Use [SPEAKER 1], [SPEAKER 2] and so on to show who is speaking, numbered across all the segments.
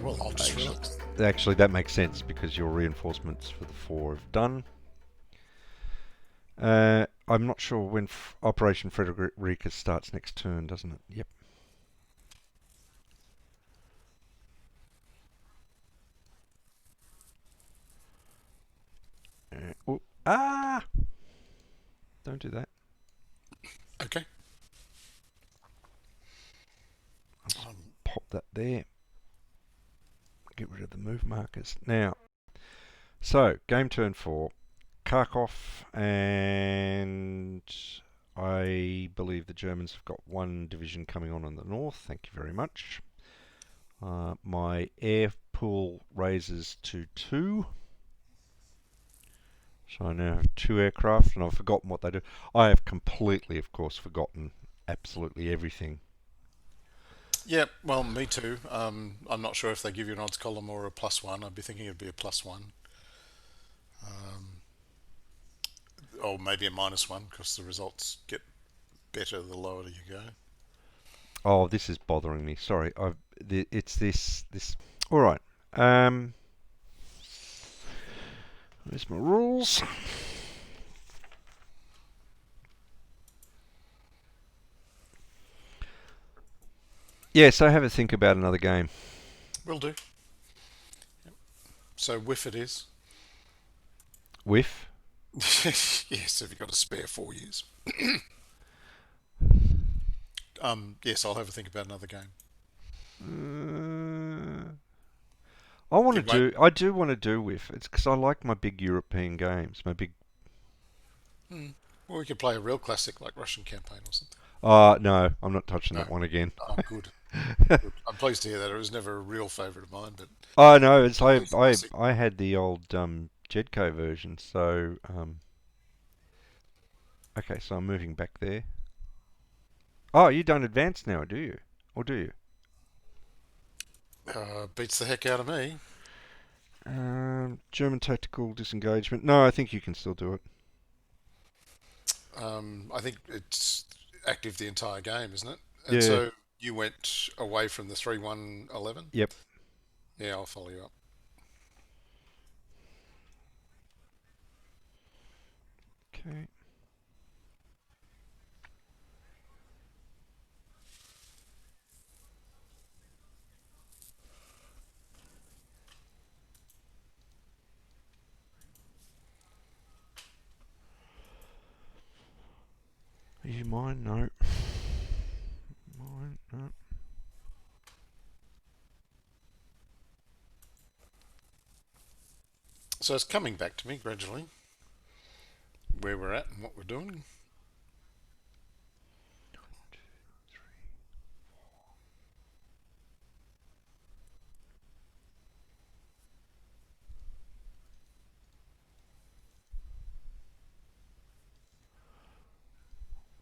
[SPEAKER 1] Well, I've just realised.
[SPEAKER 2] Actually, that makes sense because your reinforcements for the 4 have done. I'm not sure when Operation Fredericus starts next turn, doesn't it? Yep. Oh, ah! Don't do that.
[SPEAKER 1] Okay.
[SPEAKER 2] I'll just pop that there. Get rid of the move markers. Now, so game turn 4. Kharkov, and I believe the Germans have got 1 division coming on in the north. Thank you very much. My air pool raises to 2. So I now have 2 aircraft, and I've forgotten what they do. I have completely, of course, forgotten absolutely everything.
[SPEAKER 1] Yeah, well, me too. I'm not sure if they give you an odds column or a +1. I'd be thinking it'd be a +1. Or maybe a -1 because the results get better the lower you go.
[SPEAKER 2] Oh, this is bothering me. Sorry, it's this. All right. Um, Where's my rules? Yeah, so have a think about another game.
[SPEAKER 1] Will do. So whiff it is.
[SPEAKER 2] Whiff.
[SPEAKER 1] Yes, if you've got a spare 4 years. Yes, I'll have a think about another game.
[SPEAKER 2] Uh, I want to
[SPEAKER 1] It won't.
[SPEAKER 2] do. I do want to do whiff. It's because I like my big European games. My big.
[SPEAKER 1] Hmm. Well, we could play a real classic like Russian Campaign or something.
[SPEAKER 2] No, I'm not touching
[SPEAKER 1] No.
[SPEAKER 2] that one again.
[SPEAKER 1] Oh, good. Good. I'm pleased to hear that. It was never a real favourite of mine, but
[SPEAKER 2] Oh no, it's
[SPEAKER 1] at least classic.
[SPEAKER 2] I had the old Jedco version. So okay, so I'm moving back there. Oh, you don't advance now, do you? Or do you?
[SPEAKER 1] Beats the heck out of me.
[SPEAKER 2] German tactical disengagement. No, I think you can still do it.
[SPEAKER 1] I think it's active the entire game, isn't it? And
[SPEAKER 2] Yeah.
[SPEAKER 1] so you went away from the 3-1-11?
[SPEAKER 2] Yep.
[SPEAKER 1] Yeah, I'll follow you up.
[SPEAKER 2] Okay. Are you mine? No. Mine? No.
[SPEAKER 1] So it's coming back to me gradually where we're at and what we're doing.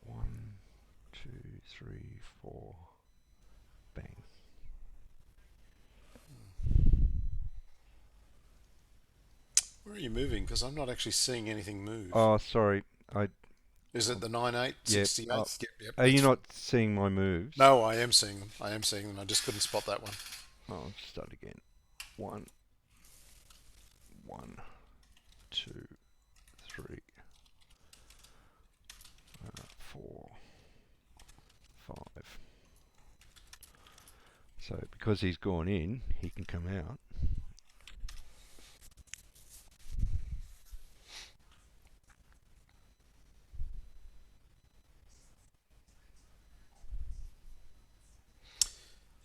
[SPEAKER 2] One, two, three, four. Bang.
[SPEAKER 1] Where are you moving? Because I'm not actually seeing anything move.
[SPEAKER 2] Oh, sorry. I
[SPEAKER 1] Is it the 9-8,
[SPEAKER 2] Yep.
[SPEAKER 1] 68th? Yep,
[SPEAKER 2] Are you
[SPEAKER 1] that's fine.
[SPEAKER 2] not seeing my moves?
[SPEAKER 1] No, I am seeing them. I am seeing them. I just couldn't spot that one.
[SPEAKER 2] I'll start again. One, one, two, three, four, five. So because he's gone in, he can come out.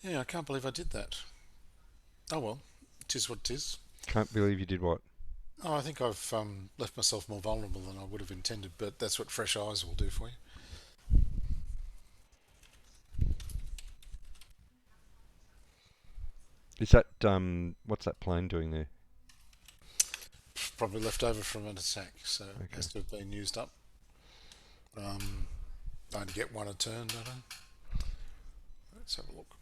[SPEAKER 1] Yeah, I can't believe I did that. Oh well, it is what it is.
[SPEAKER 2] Can't believe you did what?
[SPEAKER 1] Oh, I think I've left myself more vulnerable than I would have intended, but that's what fresh eyes will do for you.
[SPEAKER 2] Is that what's that plane doing there?
[SPEAKER 1] Probably left over from an attack, so it
[SPEAKER 2] Okay.
[SPEAKER 1] has to have been used up. Um, I only get one a turn, don't I? Let's have a look.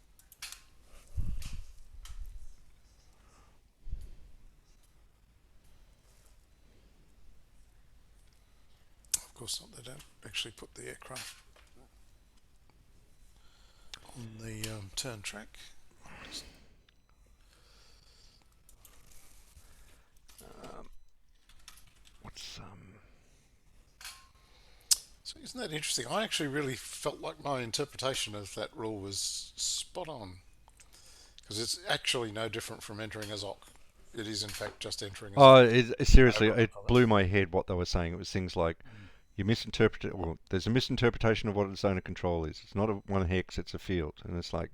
[SPEAKER 1] Of course not. They don't actually put the aircraft on the turn track.
[SPEAKER 2] What's
[SPEAKER 1] So isn't that interesting? I actually really felt like my interpretation of that rule was spot on because it's actually no different from entering a ZOC. It is in fact just entering a ZOC
[SPEAKER 2] Oh, seriously,
[SPEAKER 1] over a
[SPEAKER 2] it
[SPEAKER 1] province.
[SPEAKER 2] blew my head what they were saying. It was things like you misinterpret it. Well, there's a misinterpretation of what a zone of control is. It's not a one hex; it's a field. And it's like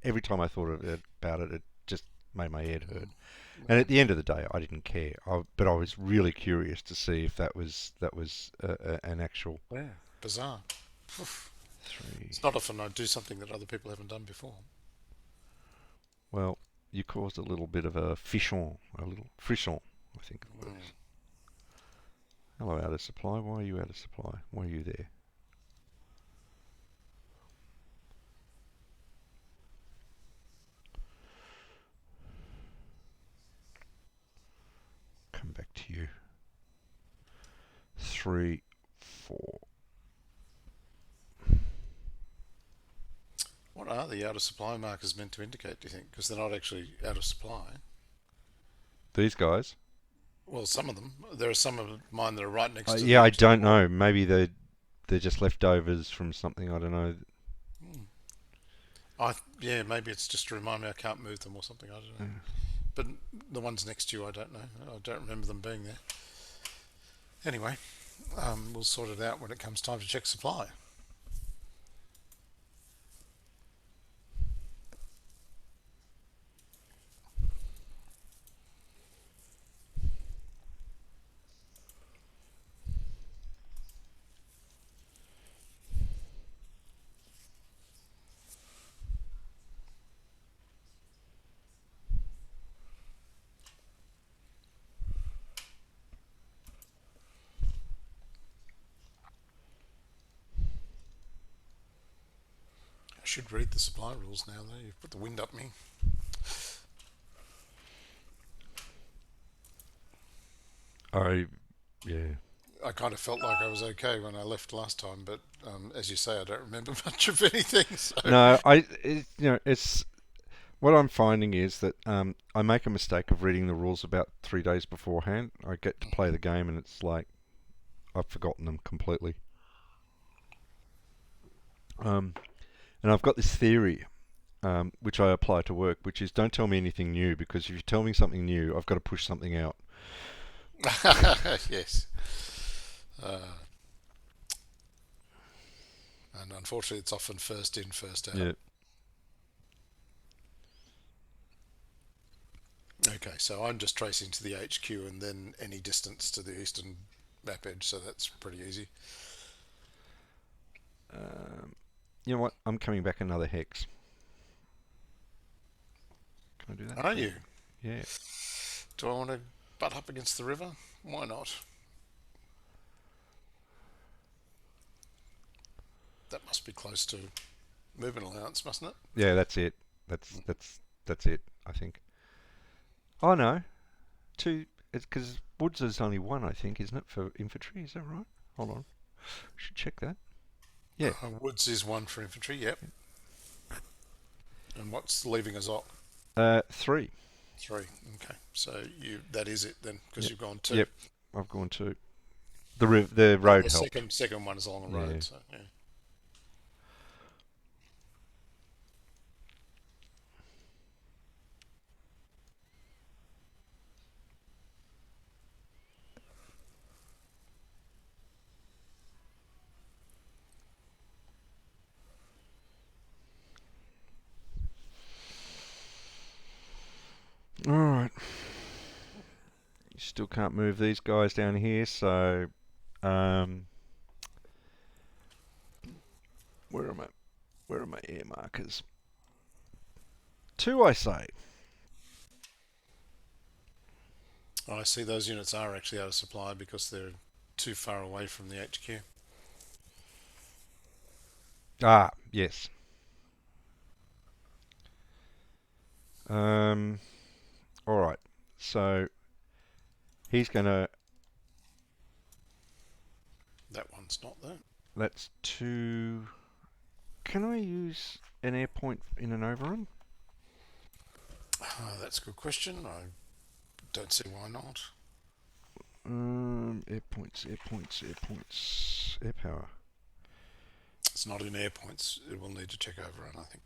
[SPEAKER 2] every time I thought of it, about it, it just made my head hurt. And
[SPEAKER 1] Yeah,
[SPEAKER 2] at the end of the day, I didn't care. But I was really curious to see if that was an actual
[SPEAKER 1] yeah. Bizarre.
[SPEAKER 2] three.
[SPEAKER 1] It's not often I do something that other people haven't done before.
[SPEAKER 2] Well, you caused a little bit of a frisson, I think it was.
[SPEAKER 1] Mm.
[SPEAKER 2] Hello, out of supply. Why are you out of supply? Why are you there? Come back to you. 3, 4.
[SPEAKER 1] What are the out of supply markers meant to indicate, do you think? Because they're not actually out of supply.
[SPEAKER 2] These guys.
[SPEAKER 1] Well, some of them. There are some of mine that are right next to
[SPEAKER 2] Yeah,
[SPEAKER 1] the
[SPEAKER 2] I
[SPEAKER 1] edge of the
[SPEAKER 2] don't
[SPEAKER 1] border.
[SPEAKER 2] know. Maybe they're just leftovers from something. I don't know.
[SPEAKER 1] Hmm. Yeah, maybe it's just to remind me I can't move them or something. I don't know. But the ones next to you, I don't know. I don't remember them being there. Anyway, we'll sort it out when it comes time to check supply. I should read the supply rules now, though. You've put the wind up me.
[SPEAKER 2] I yeah.
[SPEAKER 1] I kind of felt like I was okay when I left last time, but as you say, I don't remember much of anything. So,
[SPEAKER 2] No, it's what I'm finding is that I make a mistake of reading the rules about 3 days beforehand. I get to play the game and it's like I've forgotten them completely. Um, and I've got this theory which I apply to work, which is don't tell me anything new because if you tell me something new, I've got to push something out.
[SPEAKER 1] yes. Uh, and unfortunately, it's often first in, first out.
[SPEAKER 2] Yeah.
[SPEAKER 1] Okay, so I'm just tracing to the HQ and then any distance to the eastern map edge, so that's pretty easy.
[SPEAKER 2] Um, you know what? I'm coming back another hex. Can I do that,
[SPEAKER 1] Are
[SPEAKER 2] please?
[SPEAKER 1] you?
[SPEAKER 2] Yeah.
[SPEAKER 1] Do I want to butt up against the river? Why not? That must be close to movement allowance, mustn't it?
[SPEAKER 2] Yeah, that's it. That's it. I think. Oh no, two. It's because Woods is only one, I think, isn't it, for infantry? Is that right? Hold on. Should check that. Yeah.
[SPEAKER 1] Woods is one for infantry, yep. And what's leaving a ZOC?
[SPEAKER 2] 3.
[SPEAKER 1] Three. Okay, so that is it then, because
[SPEAKER 2] Yep.
[SPEAKER 1] you've gone two.
[SPEAKER 2] Yep. I've gone 2. The
[SPEAKER 1] Oh,
[SPEAKER 2] road
[SPEAKER 1] the
[SPEAKER 2] helped.
[SPEAKER 1] second one is along the
[SPEAKER 2] Yeah.
[SPEAKER 1] road, so yeah.
[SPEAKER 2] All right. You still can't move these guys down here, so um, where am I? Where are my air markers? 2, I say.
[SPEAKER 1] I see those units are actually out of supply because they're too far away from the HQ.
[SPEAKER 2] Ah, yes. Um, all right. So he's gonna.
[SPEAKER 1] That one's not there.
[SPEAKER 2] That's 2. Can I use an air point in an overrun?
[SPEAKER 1] That's a good question. I don't see why not.
[SPEAKER 2] Air points, air points, air points, air power.
[SPEAKER 1] It's not in air points. It will need to check overrun, I think.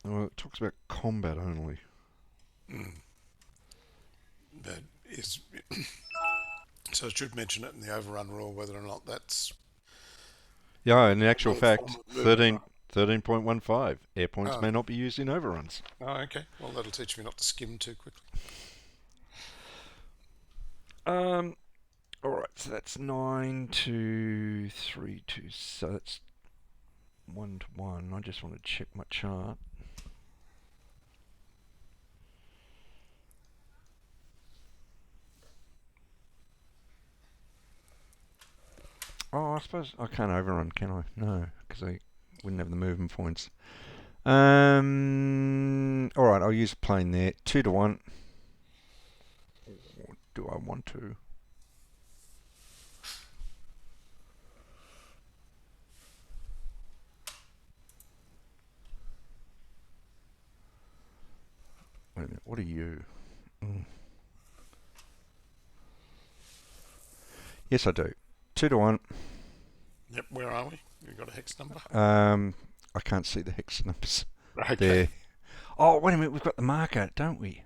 [SPEAKER 2] Well, it talks about combat only.
[SPEAKER 1] That is. So it should mention it in the overrun rule whether or not that's
[SPEAKER 2] Yeah, in actual
[SPEAKER 1] a
[SPEAKER 2] fact,
[SPEAKER 1] form of movement.
[SPEAKER 2] 13.15. Air points
[SPEAKER 1] Oh,
[SPEAKER 2] may not be used in overruns.
[SPEAKER 1] oh, okay. Well, that'll teach me not to skim too quickly.
[SPEAKER 2] Alright, so that's 9 to 3 to, so that's 1 to 1. I just want to check my chart. Oh, I suppose I can't overrun, can I? No, because I wouldn't have the movement points. Alright, I'll use a plane there. 2 to 1. Or do I want to? Wait a minute, what are you? Yes, I do. 2 to 1.
[SPEAKER 1] Yep, where are we? We've got a hex number.
[SPEAKER 2] I can't see the hex numbers.
[SPEAKER 1] Okay.
[SPEAKER 2] There. Oh, wait a minute, we've got the marker, don't we?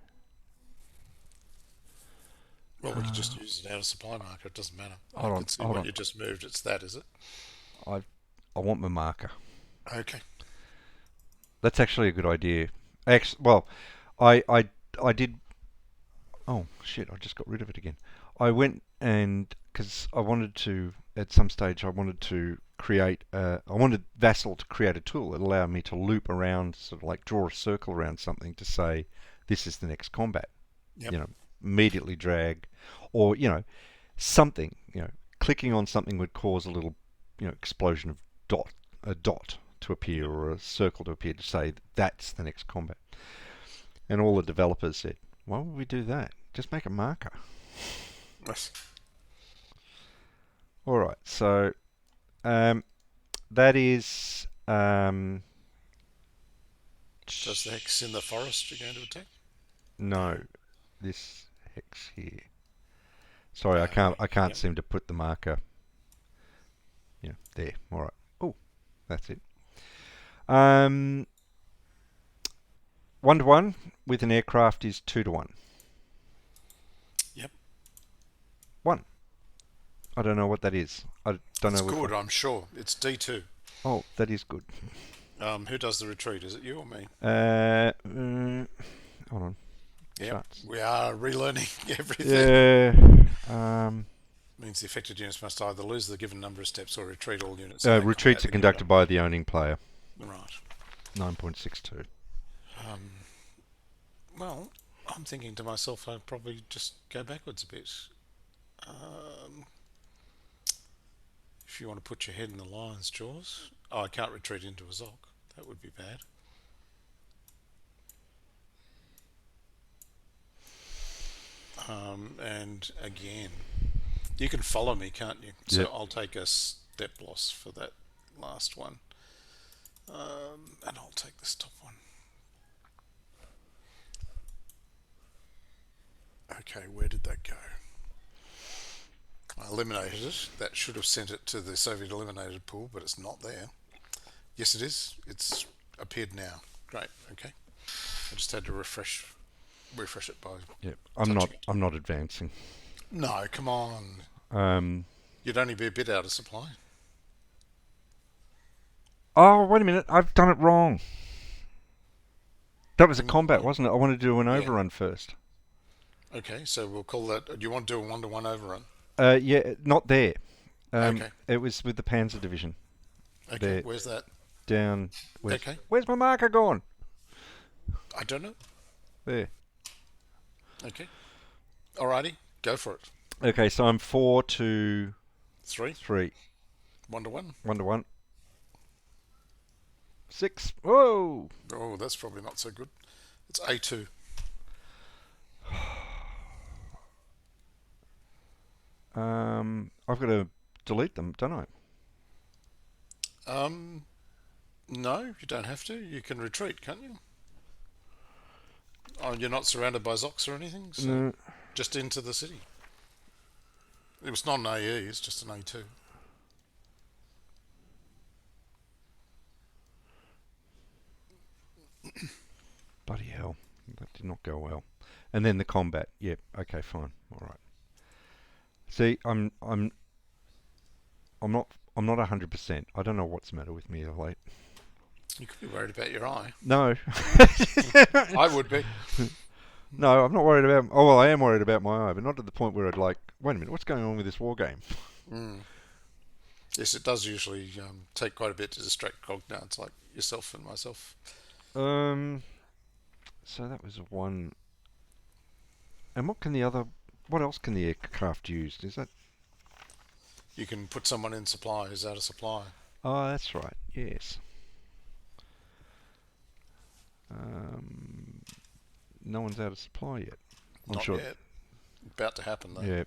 [SPEAKER 1] Well, we could just use it out of supply marker. It doesn't matter. I
[SPEAKER 2] Hold on,
[SPEAKER 1] can see
[SPEAKER 2] hold
[SPEAKER 1] what
[SPEAKER 2] on.
[SPEAKER 1] you just moved. It's that, is it?
[SPEAKER 2] I want my marker.
[SPEAKER 1] Okay.
[SPEAKER 2] That's actually a good idea. Well, I did. Oh shit! I just got rid of it again. I went and because I wanted to at some stage I wanted to create. I wanted Vassal to create a tool that allowed me to loop around, sort of like draw a circle around something to say this is the next combat.
[SPEAKER 1] Yep.
[SPEAKER 2] You know, immediately drag, or something. Clicking on something would cause a little explosion of a dot to appear
[SPEAKER 1] Yep.
[SPEAKER 2] or a circle to appear to say that's the next combat. And all the developers said, why would we do that? Just make a marker.
[SPEAKER 1] Yes.
[SPEAKER 2] Alright, so that is...
[SPEAKER 1] Does the hex in the forest you're going to attack?
[SPEAKER 2] No, this hex here. Sorry, I can't
[SPEAKER 1] Yep.
[SPEAKER 2] seem to put the marker. There. Alright. Oh, that's it. 1 to 1 with an aircraft is 2 to 1.
[SPEAKER 1] Yep.
[SPEAKER 2] 1. I don't know what that is. I don't
[SPEAKER 1] It's
[SPEAKER 2] know.
[SPEAKER 1] good, I'm sure. It's D2.
[SPEAKER 2] Oh, that is good.
[SPEAKER 1] Who does the retreat? Is it you or me?
[SPEAKER 2] Hold on.
[SPEAKER 1] Yep.
[SPEAKER 2] Charts.
[SPEAKER 1] We are relearning everything.
[SPEAKER 2] Yeah.
[SPEAKER 1] Means the affected units must either lose the given number of steps or retreat all units.
[SPEAKER 2] Retreats are conducted by the owning player.
[SPEAKER 1] Right.
[SPEAKER 2] 9.62.
[SPEAKER 1] Well, I'm thinking to myself, I'd probably just go backwards a bit. If you want to put your head in the lion's jaws. Oh, I can't retreat into a Zok. That would be bad. And again, you can follow me, can't you? So
[SPEAKER 2] Yep.
[SPEAKER 1] I'll take a step loss for that last one. And I'll take this top one. Okay, where did that go? I eliminated it. That should have sent it to the Soviet eliminated pool, but it's not there. Yes, it is. It's appeared now. Great. Okay. I just had to refresh it by.
[SPEAKER 2] Yep.
[SPEAKER 1] touching it.
[SPEAKER 2] I'm not advancing.
[SPEAKER 1] No, come on.
[SPEAKER 2] Um.
[SPEAKER 1] You'd only be a bit out of supply.
[SPEAKER 2] Oh, wait a minute. I've done it wrong. That was a combat, wasn't it? I wanted to do an
[SPEAKER 1] Yeah.
[SPEAKER 2] overrun first.
[SPEAKER 1] Okay, so we'll call that. Do you want to do a 1-to-1 overrun?
[SPEAKER 2] Yeah, not there.
[SPEAKER 1] Okay.
[SPEAKER 2] It was with the Panzer Division.
[SPEAKER 1] Okay.
[SPEAKER 2] There.
[SPEAKER 1] Where's that?
[SPEAKER 2] Down.
[SPEAKER 1] Okay.
[SPEAKER 2] Where's my marker gone?
[SPEAKER 1] I don't know.
[SPEAKER 2] There.
[SPEAKER 1] Okay. Alrighty, go for it.
[SPEAKER 2] Okay, so I'm 4 to
[SPEAKER 1] 3.
[SPEAKER 2] 3.
[SPEAKER 1] 1-to-1.
[SPEAKER 2] 1 to 1. 6. Whoa!
[SPEAKER 1] Oh, that's probably not so good. It's A2.
[SPEAKER 2] I've got to delete them, don't I?
[SPEAKER 1] No, you don't have to. You can retreat, can't you? Oh, you're not surrounded by Zocs or anything, so
[SPEAKER 2] No.
[SPEAKER 1] just into the city. It was not an AE, it's just an A2.
[SPEAKER 2] Bloody hell. That did not go well. And then the combat. Yep. Okay, fine. All right. See, I'm not 100%. I don't know what's the matter with me of late.
[SPEAKER 1] You could be worried about your eye.
[SPEAKER 2] No.
[SPEAKER 1] I would be.
[SPEAKER 2] No, I'm not worried about. Oh well, I am worried about my eye, but not to the point where I'd like. Wait a minute, what's going on with this war game?
[SPEAKER 1] Mm. Yes, it does usually take quite a bit to distract cognats like yourself and myself.
[SPEAKER 2] Um. So that was one. And what can the other? What else can the aircraft use? Is that?
[SPEAKER 1] You can put someone in supply who's out of supply.
[SPEAKER 2] Oh, that's right. Yes. Um. No one's out of supply yet. I'm
[SPEAKER 1] Not
[SPEAKER 2] sure.
[SPEAKER 1] yet. About to happen though.
[SPEAKER 2] Yeah.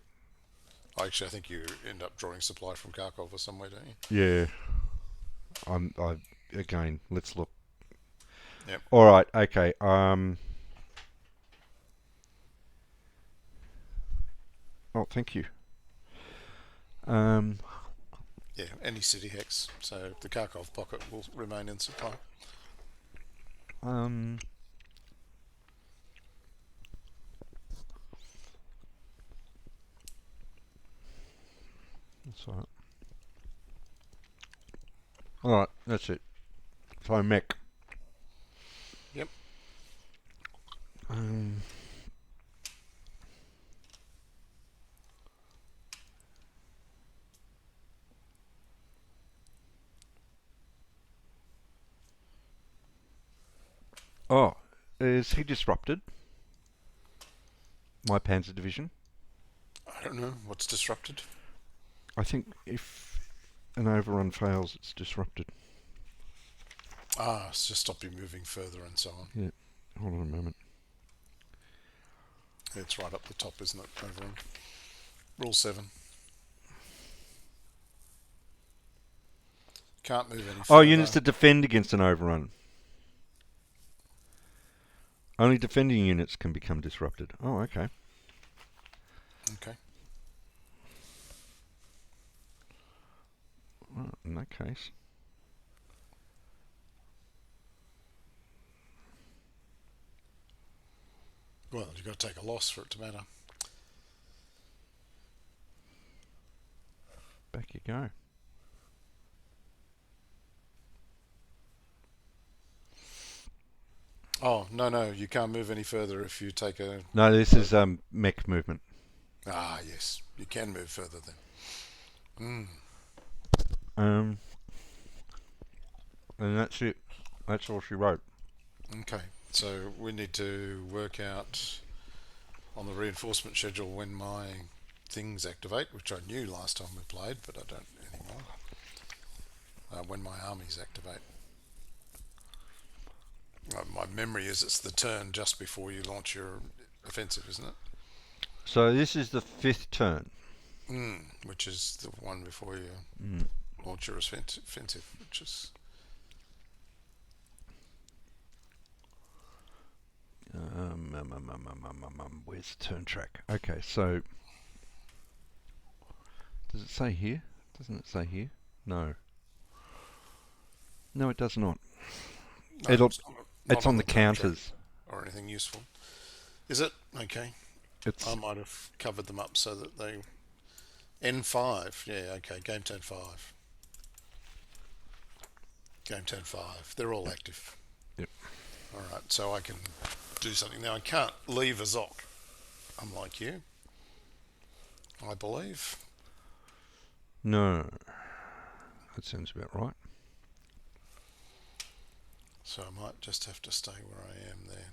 [SPEAKER 1] Actually, I think you end up drawing supply from Kharkov or somewhere, don't you?
[SPEAKER 2] Yeah. I again. Let's look.
[SPEAKER 1] Yep.
[SPEAKER 2] All right. Okay. Oh, thank you. Um.
[SPEAKER 1] Yeah, any city hex. So the Kharkov pocket will remain in supply.
[SPEAKER 2] Um. That's all right. All right. That's it. So mech.
[SPEAKER 1] Yep.
[SPEAKER 2] Um. Oh, is he disrupted? My Panzer Division?
[SPEAKER 1] I don't know what's disrupted.
[SPEAKER 2] I think if an overrun fails, it's disrupted.
[SPEAKER 1] Ah, it's just stop you moving further and so on.
[SPEAKER 2] Yeah. Hold on a moment.
[SPEAKER 1] It's right up the top, isn't it? Overrun. Rule 7. Can't move any further.
[SPEAKER 2] Oh, units to defend against an overrun. Only defending units can become disrupted. Oh, okay.
[SPEAKER 1] Okay.
[SPEAKER 2] Well, in that case.
[SPEAKER 1] Well, you've got to take a loss for it to matter.
[SPEAKER 2] Back you go.
[SPEAKER 1] Oh, no, you can't move any further if you take a...
[SPEAKER 2] No, this is mech movement.
[SPEAKER 1] Ah, yes, you can move further then.
[SPEAKER 2] And that's it. That's all she wrote.
[SPEAKER 1] Okay, so we need to work out on the reinforcement schedule when my things activate, which I knew last time we played, but I don't anymore. When my armies activate. My memory is it's the turn just before you launch your offensive, isn't it?
[SPEAKER 2] So this is the 5th turn.
[SPEAKER 1] Which is the one before you launch your offensive, which is...
[SPEAKER 2] Where's the turn track? Okay, so does it say here? Doesn't it say here? No. No, it does not.
[SPEAKER 1] No,
[SPEAKER 2] It's on the counters.
[SPEAKER 1] or anything useful. Is it? Okay. I might have covered them up so that they... N5. Yeah, okay. Game turn 5. Game turn 5. They're all active.
[SPEAKER 2] Yep.
[SPEAKER 1] Alright, so I can do something. Now, I can't leave a Zoc, unlike you, I believe.
[SPEAKER 2] No. That sounds about right.
[SPEAKER 1] So I might just have to stay where I am there.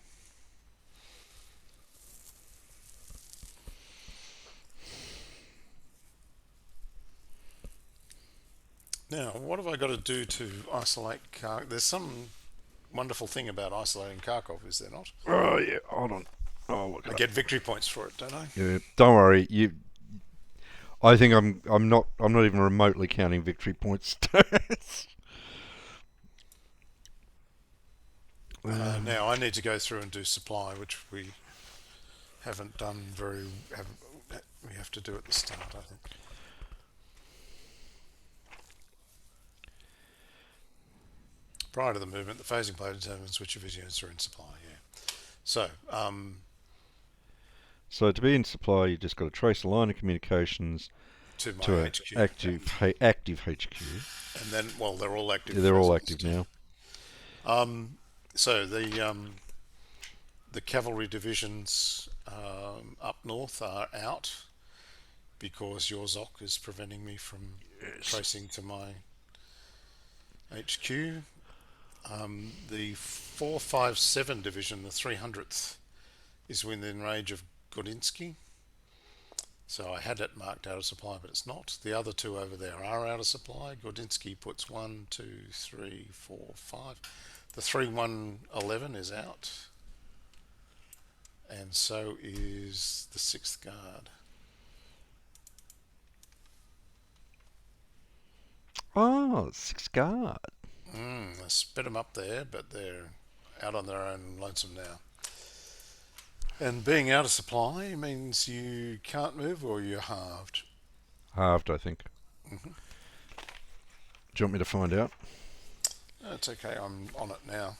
[SPEAKER 1] Now, what have I got to do to isolate Kharkov? There's some wonderful thing about isolating Kharkov, is there not?
[SPEAKER 2] Oh yeah, hold on. Oh look.
[SPEAKER 1] I get victory points for it, don't I?
[SPEAKER 2] Yeah, don't worry. I think I'm not even remotely counting victory points.
[SPEAKER 1] Now I need to go through and do supply, which we haven't done very. We have to do at the start, I think. Prior to the movement, the phasing plate determines which of his units are in supply. Yeah. So,
[SPEAKER 2] So to be in supply, you just got to trace a line of communications
[SPEAKER 1] to my
[SPEAKER 2] to a
[SPEAKER 1] HQ,
[SPEAKER 2] active HQ.
[SPEAKER 1] and then, well, they're all active.
[SPEAKER 2] Yeah, they're all active now.
[SPEAKER 1] So the cavalry divisions up north are out because your ZOC is preventing me from tracing to my HQ. The 457 division, the 300th, is within range of Godinsky. So I had it marked out of supply, but it's not. The other two over there are out of supply. Godinsky puts 1, 2, 3, 4, 5. The 3111 is out. And so is the 6th Guard.
[SPEAKER 2] Oh, 6th Guard.
[SPEAKER 1] I sped them up there, but they're out on their own lonesome now. And being out of supply means you can't move or you're halved.
[SPEAKER 2] Halved, I think.
[SPEAKER 1] Mm-hmm.
[SPEAKER 2] Do you want me to find out?
[SPEAKER 1] No, it's okay, I'm on it now.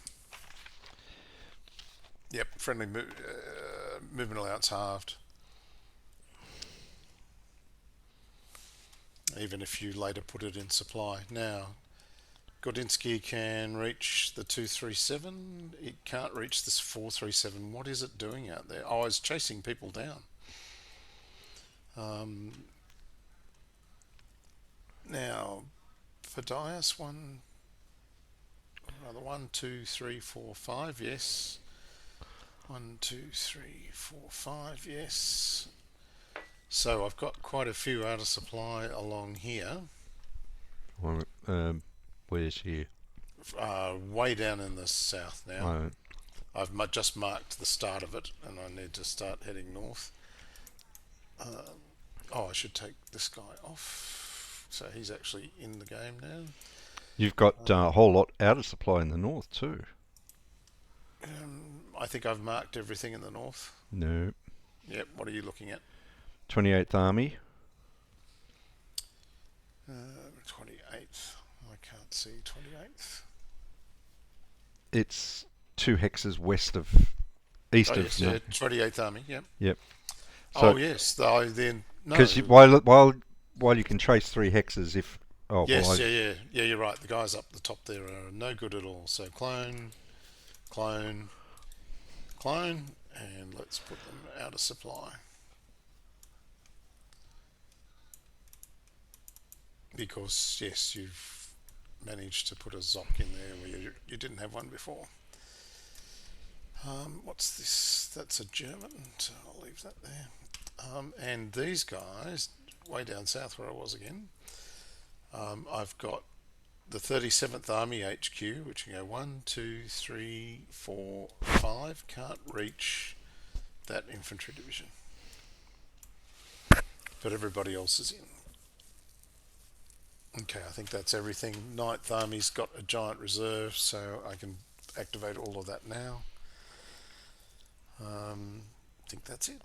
[SPEAKER 1] Yep, friendly movement allowance halved. Even if you later put it in supply. Now, Godinsky can reach the 237. It can't reach this 437. What is it doing out there? Oh, it's chasing people down. Now, Podias 1, 2, 3, 4, 5. Yes. 1, 2, 3, 4, 5. Yes. So I've got quite a few out of supply along here.
[SPEAKER 2] Where's here?
[SPEAKER 1] Way down in the south now.
[SPEAKER 2] Right.
[SPEAKER 1] I've just marked the start of it, and I need to start heading north. I should take this guy off. So he's actually in the game now.
[SPEAKER 2] You've got a whole lot out of supply in the north too.
[SPEAKER 1] I think I've marked everything in the north.
[SPEAKER 2] No.
[SPEAKER 1] Yep, what are you looking at?
[SPEAKER 2] 28th Army.
[SPEAKER 1] 28th. I can't see 28th.
[SPEAKER 2] It's 2 hexes east of.
[SPEAKER 1] Yes, 28th Army, yep.
[SPEAKER 2] Yep. So,
[SPEAKER 1] yes, then...
[SPEAKER 2] Because while you can trace 3 hexes if... Oh,
[SPEAKER 1] yes,
[SPEAKER 2] well,
[SPEAKER 1] yeah, you're right. The guys up the top there are no good at all. So clone, clone, clone, and let's put them out of supply. Because, yes, you've managed to put a ZOC in there where you didn't have one before. What's this? That's a German, so I'll leave that there. And these guys, way down south where I was again, I've got the 37th Army HQ, which can go 1, 2, 3, 4, 5. Can't reach that infantry division. But everybody else is in. Okay, I think that's everything. 9th Army's got a giant reserve, so I can activate all of that now. I think that's it.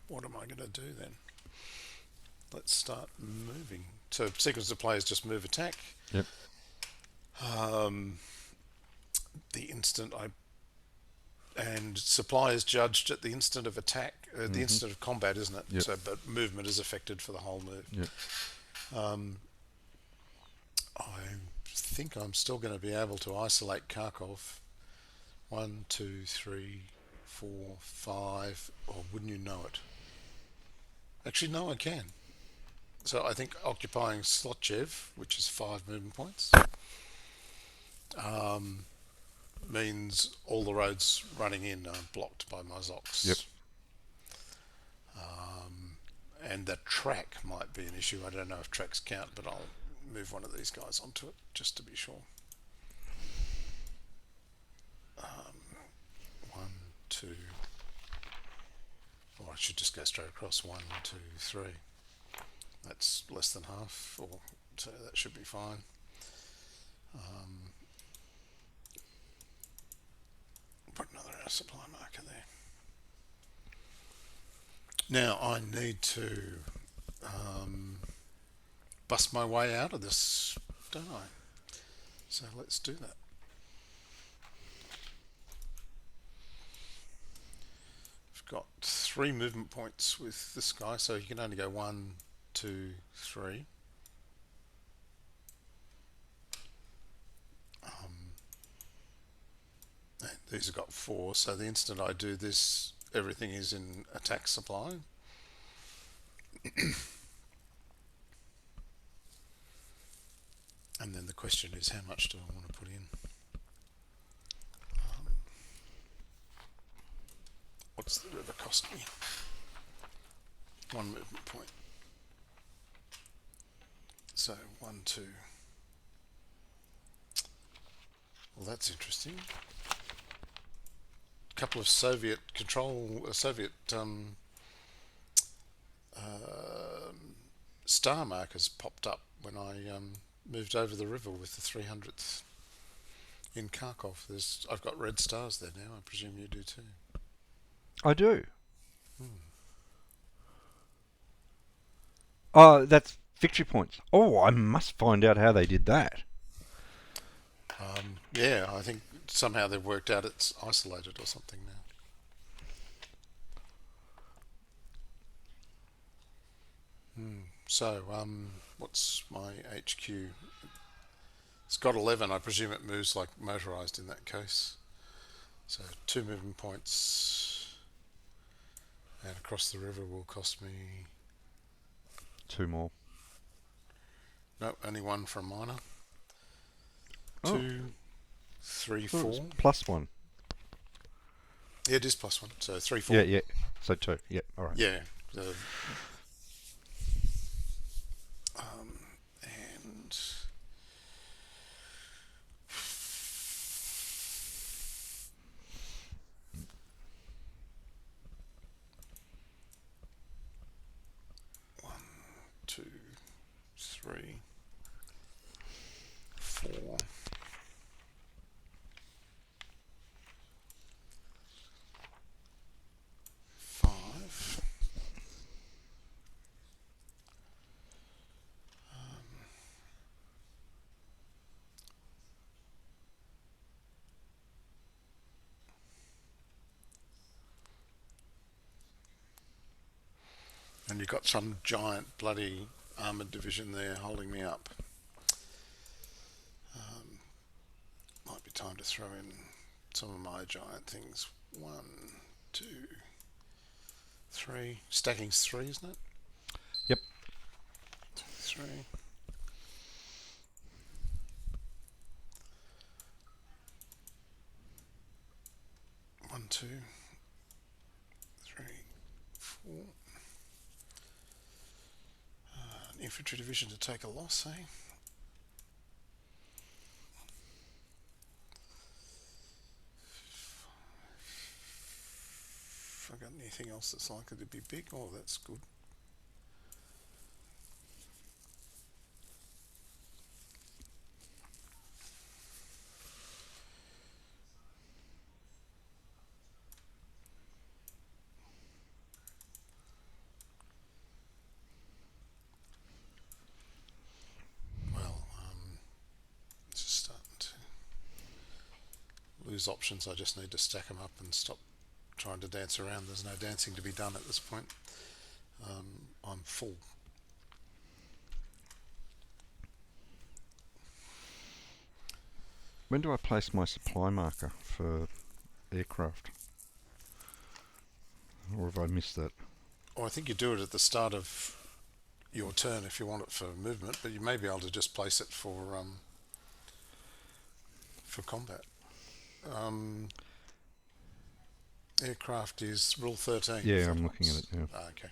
[SPEAKER 1] What am I going to do then? Let's start moving. So sequence of play is just move attack.
[SPEAKER 2] Yep.
[SPEAKER 1] The instant and supply is judged at the instant of attack, the instant of combat, isn't it?
[SPEAKER 2] Yep.
[SPEAKER 1] So, but movement is affected for the whole move.
[SPEAKER 2] Yep.
[SPEAKER 1] I think I'm still going to be able to isolate Kharkov. 1, 2, 3, 4, 5. Or wouldn't you know it? Actually, no, I can. So I think occupying Slotchev, which is 5 movement points, means all the roads running in are blocked by my ZOCs.
[SPEAKER 2] Yep.
[SPEAKER 1] And that track might be an issue. I don't know if tracks count, but I'll move one of these guys onto it just to be sure. 1, 2. Or I should just go straight across. 1, 2, 3. That's less than half, so that should be fine. Um, put another air supply marker there. Now I need to bust my way out of this, don't I? So let's do that. I've got 3 movement points with this guy, so you can only go 1, 2, 3. And these have got 4, so the instant I do this, everything is in attack supply. And then the question is, how much do I want to put in? What's the river cost me? 1 movement point. So 1, 2. Well, that's interesting. A couple of Soviet star markers popped up when I moved over the river with the 300th in Kharkov. I've got red stars there now. I presume you do too.
[SPEAKER 2] I do. Oh, that's victory points. Oh, I must find out how they did that.
[SPEAKER 1] Yeah, I think somehow they've worked out it's isolated or something now. So, what's my HQ? It's got 11. I presume it moves like motorised in that case. So 2 movement points, and across the river will cost me
[SPEAKER 2] 2 more.
[SPEAKER 1] no, only 1 for a minor.
[SPEAKER 2] Oh.
[SPEAKER 1] 2, 3,
[SPEAKER 2] So it
[SPEAKER 1] 4.
[SPEAKER 2] was +1.
[SPEAKER 1] Yeah, it is +1. So 3, 4.
[SPEAKER 2] Yeah, yeah. So 2. Yeah, all right.
[SPEAKER 1] Yeah. And 1, 2, 3, 4. 5. And you've got some giant bloody armoured division there holding me up. Might be time to throw in some of my giant things. 1, 2, 3. Stacking's 3, isn't it?
[SPEAKER 2] Yep.
[SPEAKER 1] 2, 3. One, 2, 3, 4. An infantry division to take a loss, eh? Have I got anything else that's likely to be big? Oh, that's good. Well, it's just starting to lose options. I just need to stack them up and stop trying to dance around. There's no dancing to be done at this point. I'm full.
[SPEAKER 2] When do I place my supply marker for aircraft? Or have I missed that?
[SPEAKER 1] Or I think you do it at the start of your turn if you want it for movement, but you may be able to just place it for combat. Aircraft is rule 13.
[SPEAKER 2] Yeah, I'm looking at it now.
[SPEAKER 1] Okay.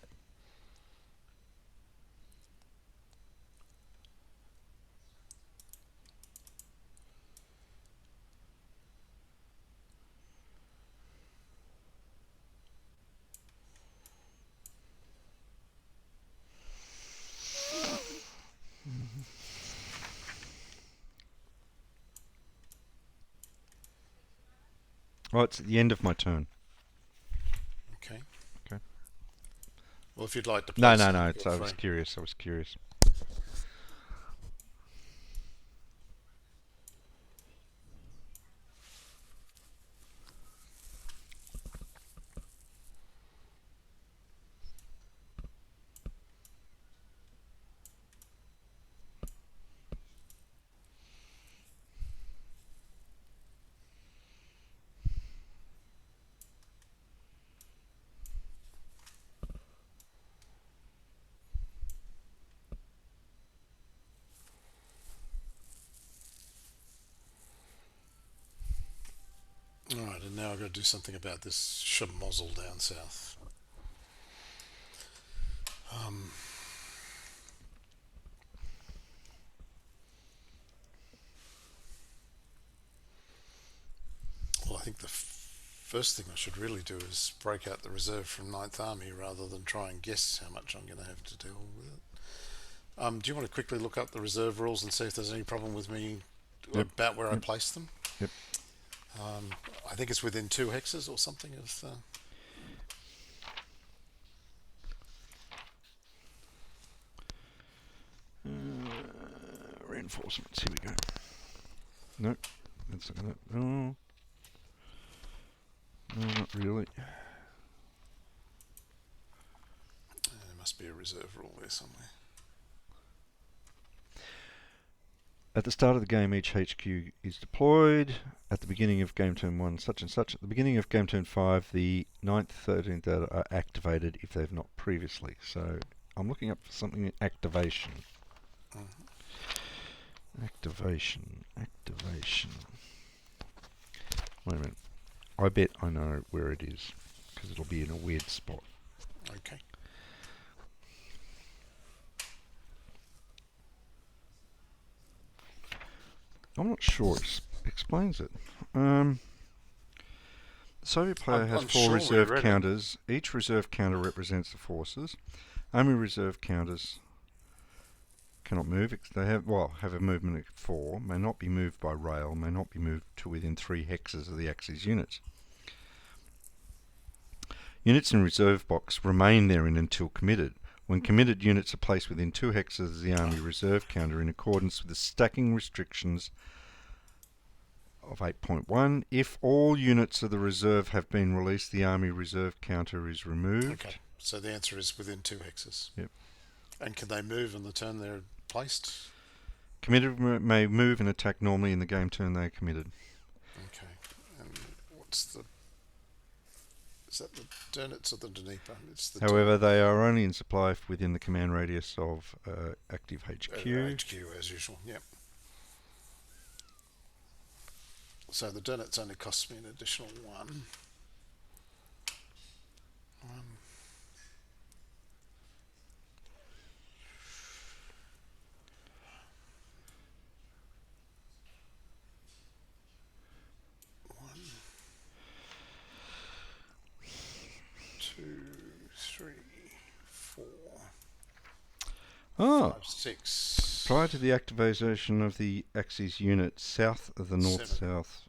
[SPEAKER 2] Oh, it's at the end of my turn.
[SPEAKER 1] Okay.
[SPEAKER 2] Okay.
[SPEAKER 1] Well, if you'd like to
[SPEAKER 2] No,
[SPEAKER 1] play
[SPEAKER 2] no,
[SPEAKER 1] something,
[SPEAKER 2] no.
[SPEAKER 1] feel
[SPEAKER 2] I
[SPEAKER 1] free.
[SPEAKER 2] was curious. I was curious.
[SPEAKER 1] Alright, and now I've got to do something about this schmozzle down south. Um, well, I think the first thing I should really do is break out the reserve from Ninth Army rather than try and guess how much I'm going to have to deal with it. Do you want to quickly look up the reserve rules and see if there's any problem with me
[SPEAKER 2] Yep.
[SPEAKER 1] about where I
[SPEAKER 2] Yep.
[SPEAKER 1] place them?
[SPEAKER 2] Yep.
[SPEAKER 1] I think it's within 2 hexes or something of.
[SPEAKER 2] Reinforcements. Here we go. Nope. That's not gonna. Oh. No, not really.
[SPEAKER 1] There must be a reserve rule there somewhere.
[SPEAKER 2] At the start of the game, each HQ is deployed. At the beginning of game turn 1, such and such. At the beginning of game turn 5, the 9th, 13th data are activated if they've not previously. So I'm looking up for something in activation. Activation. Wait a minute. I bet I know where it is, because it'll be in a weird spot.
[SPEAKER 1] Okay.
[SPEAKER 2] I'm not sure it explains it. The Soviet player has
[SPEAKER 1] I'm
[SPEAKER 2] 4
[SPEAKER 1] sure we
[SPEAKER 2] reserve
[SPEAKER 1] read it.
[SPEAKER 2] counters. Each reserve counter represents the forces. Army reserve counters cannot move. They have a movement of 4, may not be moved by rail, may not be moved to within 3 hexes of the Axis units. Units in reserve box remain therein until committed. When committed, units are placed within 2 hexes of the Army reserve counter in accordance with the stacking restrictions of 8.1. If all units of the reserve have been released, the Army reserve counter is removed.
[SPEAKER 1] Okay, so the answer is within 2 hexes.
[SPEAKER 2] Yep.
[SPEAKER 1] And can they move on the turn they're placed?
[SPEAKER 2] Committed may move and attack normally in the game turn they are committed.
[SPEAKER 1] Okay, and what's the... Is that the Donets or the Dnieper? It's the
[SPEAKER 2] However, they are only in supply within the command radius of active HQ.
[SPEAKER 1] HQ as usual, yep. So the Donets only cost me an additional 1.
[SPEAKER 2] Oh,
[SPEAKER 1] 5, 6.
[SPEAKER 2] prior to the activation of the Axis unit south of the north-south...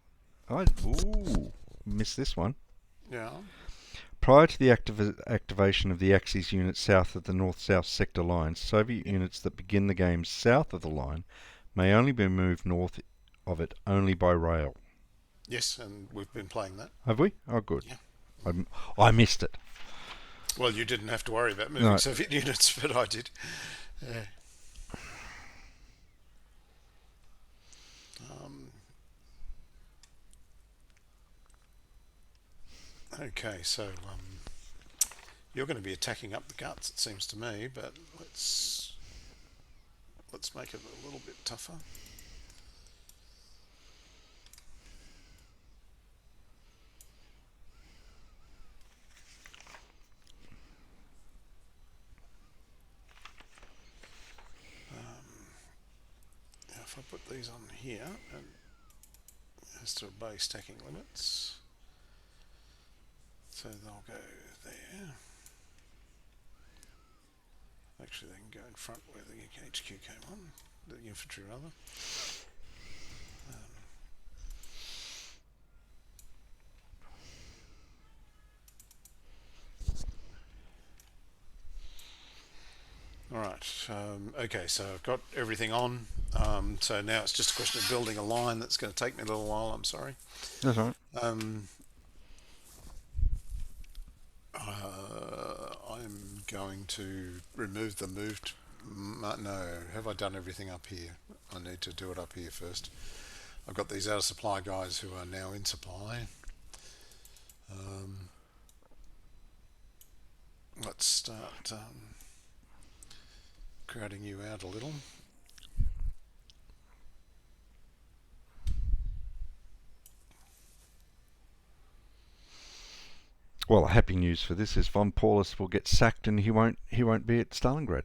[SPEAKER 2] Missed this one.
[SPEAKER 1] Yeah.
[SPEAKER 2] Prior to the activation of the Axis unit south of the north-south sector line, Soviet units that begin the game south of the line may only be moved north of it only by rail.
[SPEAKER 1] Yes, and we've been playing that.
[SPEAKER 2] Have we? Oh, good.
[SPEAKER 1] Yeah.
[SPEAKER 2] I missed it.
[SPEAKER 1] Well, you didn't have to worry about moving Soviet units, but I did. Okay, so you're going to be attacking up the guts, it seems to me, but let's make it a little bit tougher. If I put these on here, and it has to obey stacking limits, so they'll go there. Actually, they can go in front where the HQ came on, the infantry rather. Right. Okay, so I've got everything on. So now it's just a question of building a line that's going to take me a little while. I'm sorry.
[SPEAKER 2] That's all right.
[SPEAKER 1] Um, I'm going to remove the moved. No, have I done everything up here? I need to do it up here first. I've got these out of supply guys who are now in supply. Um, let's start crowding you out a little.
[SPEAKER 2] Well, happy news for this is Von Paulus will get sacked and he won't be at Stalingrad.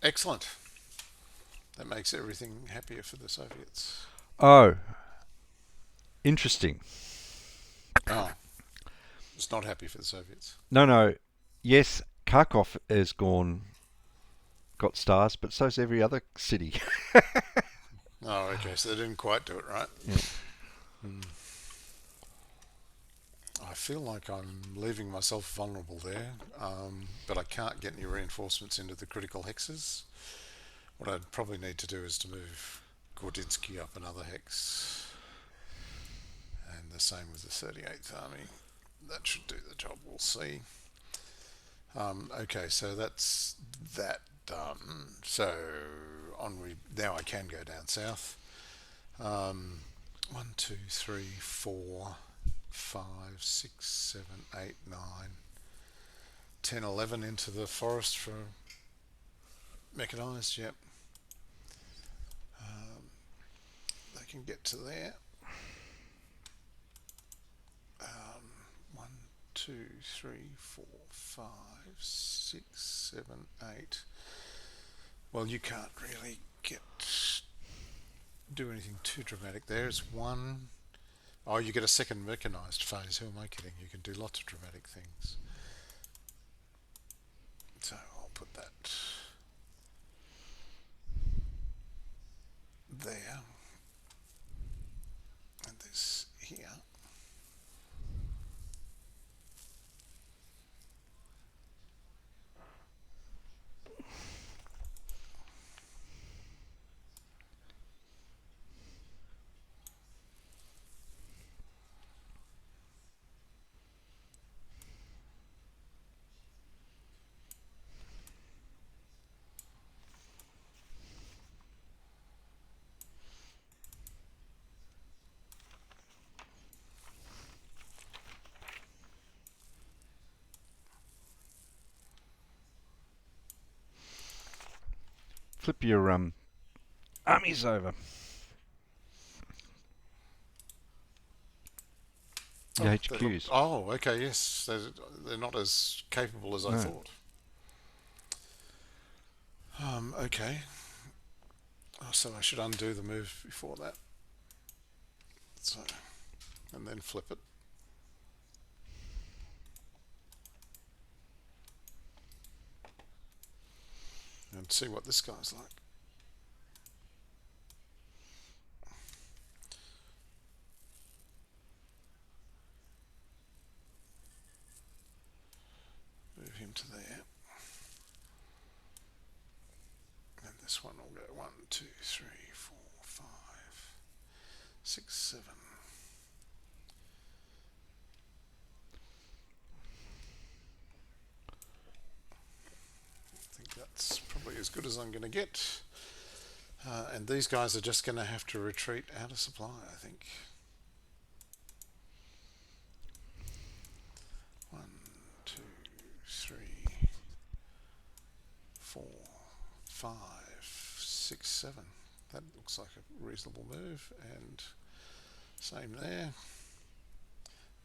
[SPEAKER 1] Excellent. That makes everything happier for the Soviets.
[SPEAKER 2] Oh, interesting.
[SPEAKER 1] Oh, it's not happy for the Soviets.
[SPEAKER 2] No. Yes, Kharkov has got stars, but so's every other city.
[SPEAKER 1] Oh, okay. So they didn't quite do it right.
[SPEAKER 2] Yeah.
[SPEAKER 1] Hmm. I feel like I'm leaving myself vulnerable there, but I can't get any reinforcements into the critical hexes. What I'd probably need to do is to move Gordinsky up another hex, and the same with the 38th Army. That should do the job. We'll see. Okay, so that's that done. So now I can go down south. 1, 2, 3, 4, 5, 6, 7, 8, 9, 10, 11 into the forest for mechanised. Yep. They can get to there. 1, 2, 3, 4, 5, 6, 7, 8. Well, you can't really do anything too dramatic. There's one. Oh, you get a second mechanised phase. Who am I kidding? You can do lots of dramatic things. So I'll put that there. And this here.
[SPEAKER 2] Flip your armies over. Your HQs.
[SPEAKER 1] Oh, okay, yes. They're not as capable as I thought. Okay. Oh, so I should undo the move before that. So, and then flip it. And see what this guy's like. Move him to there. And this one will go 1, 2, 3, 4, 5, 6, 7. I think that's probably as good as I'm going to get. And these guys are just going to have to retreat out of supply, I think. 1, 2, 3, 4, 5, 6, 7. That looks like a reasonable move. And same there.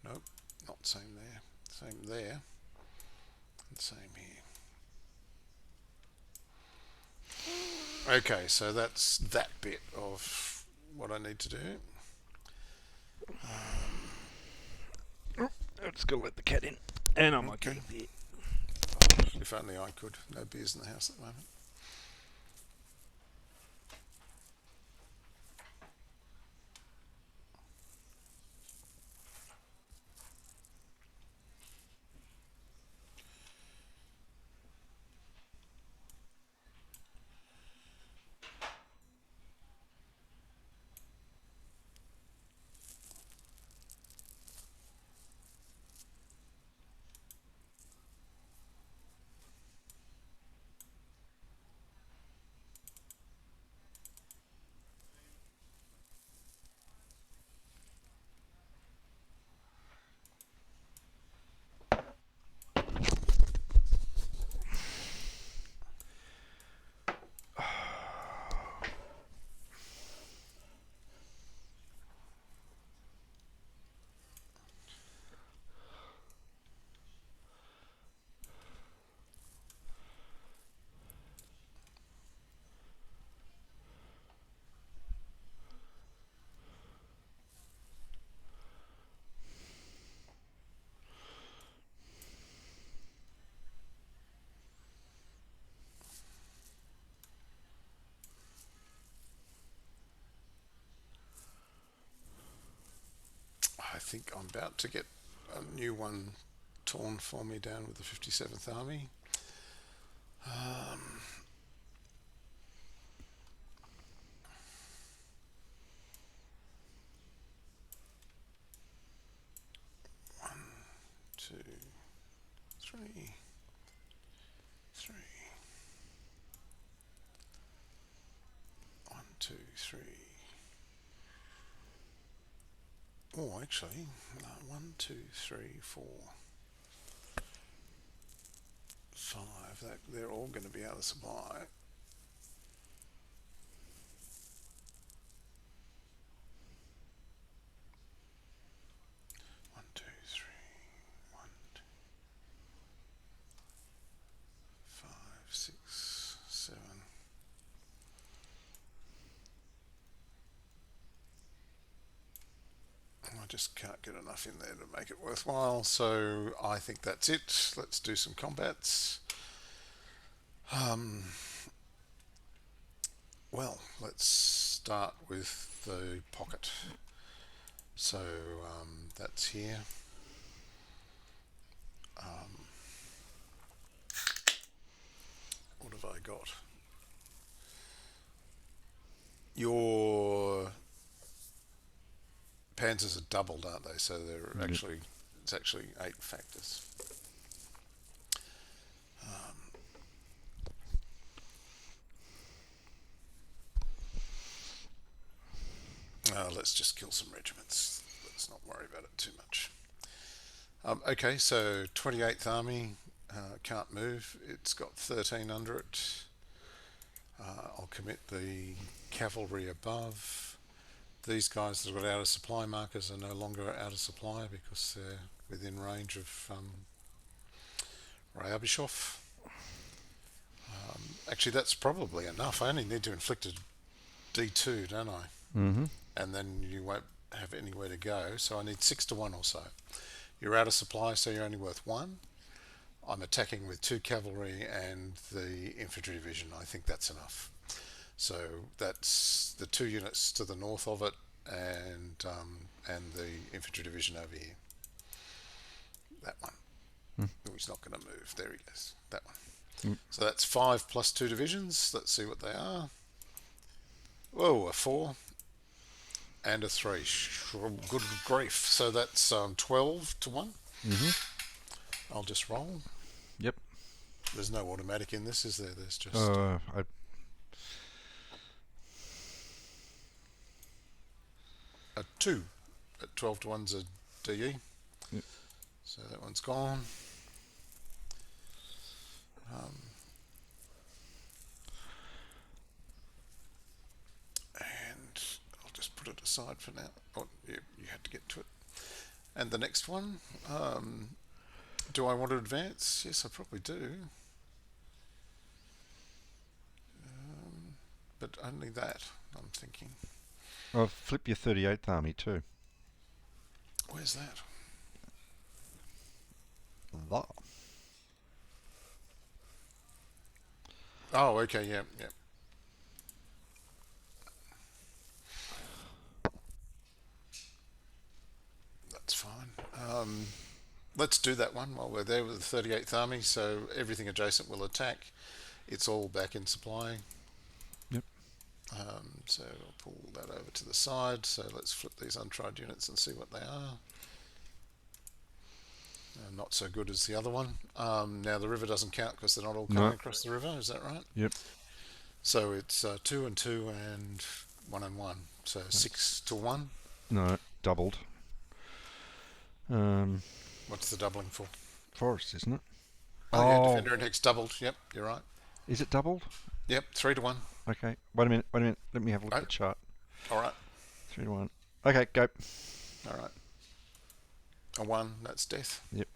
[SPEAKER 1] Nope, not same there. Same there. And same here. Okay, so that's that bit of what I need to do.
[SPEAKER 2] I'm just gonna let the cat in, and I'm okay.
[SPEAKER 1] If only I could. No beers in the house at the moment. think I'm about to get a new one torn for me down with the 57th Army. Um, 2, 3, 3. 1, 2, 3. Oh, actually, no, 1, 2, 3, 4, 5. They're all going to be out of supply. One, two, three, 1, 2, 5, 6, 7. I just can't get enough in there to make it worthwhile, so I think that's it. Let's do some combats. Well, let's start with the pocket. So that's here. What have I got? Your panzers are doubled, aren't they? So they're actually, it's actually 8 factors. Let's just kill some regiments. Let's not worry about it too much. Okay, so 28th Army can't move. It's got 13 under it. I'll commit the cavalry above. These guys that have got out of supply markers are no longer out of supply because they're within range of Rayabishov. Actually, that's probably enough. I only need to inflict a D2, don't I?
[SPEAKER 2] Mm-hmm.
[SPEAKER 1] And then you won't have anywhere to go. So I need 6 to 1 or so. You're out of supply, so you're only worth 1. I'm attacking with 2 cavalry and the infantry division. I think that's enough. So that's the 2 units to the north of it, and the infantry division over here. That one. Oh, he's not going to move. There he goes. That one. So that's 5 plus 2 divisions. Let's see what they are. Whoa, a 4 and a 3. Good grief. So that's 12 to 1. I'll just roll.
[SPEAKER 2] Yep.
[SPEAKER 1] There's no automatic in this, is there? There's just a 2 at 12 to 1's a DE.
[SPEAKER 2] Yep.
[SPEAKER 1] So that one's gone. And I'll just put it aside for now. Oh, you had to get to it. And the next one, do I want to advance? Yes, I probably do. But only that, I'm thinking.
[SPEAKER 2] I'll flip your 38th Army too.
[SPEAKER 1] Where's that?
[SPEAKER 2] That.
[SPEAKER 1] Oh, okay, yeah. That's fine. Let's do that one while we're there with the 38th Army. So everything adjacent will attack. It's all back in supply.
[SPEAKER 2] Yep.
[SPEAKER 1] So I'll pull that over to the side. So let's flip these untried units and see what they are. Not so good as the other one. Now the river doesn't count because they're not all coming across the river. Is that right?
[SPEAKER 2] Yep.
[SPEAKER 1] So it's 2 and 2 and 1 and 1. So 6 to 1.
[SPEAKER 2] No, doubled.
[SPEAKER 1] What's the doubling for?
[SPEAKER 2] Forest, isn't it?
[SPEAKER 1] Oh, yeah, Defender and Hex doubled. Yep, you're right.
[SPEAKER 2] Is it doubled?
[SPEAKER 1] Yep, 3 to 1.
[SPEAKER 2] Okay. Wait a minute. Let me have a look at the chart.
[SPEAKER 1] All right.
[SPEAKER 2] 3 to 1. Okay, go.
[SPEAKER 1] All right. A 1, that's death.
[SPEAKER 2] Yep.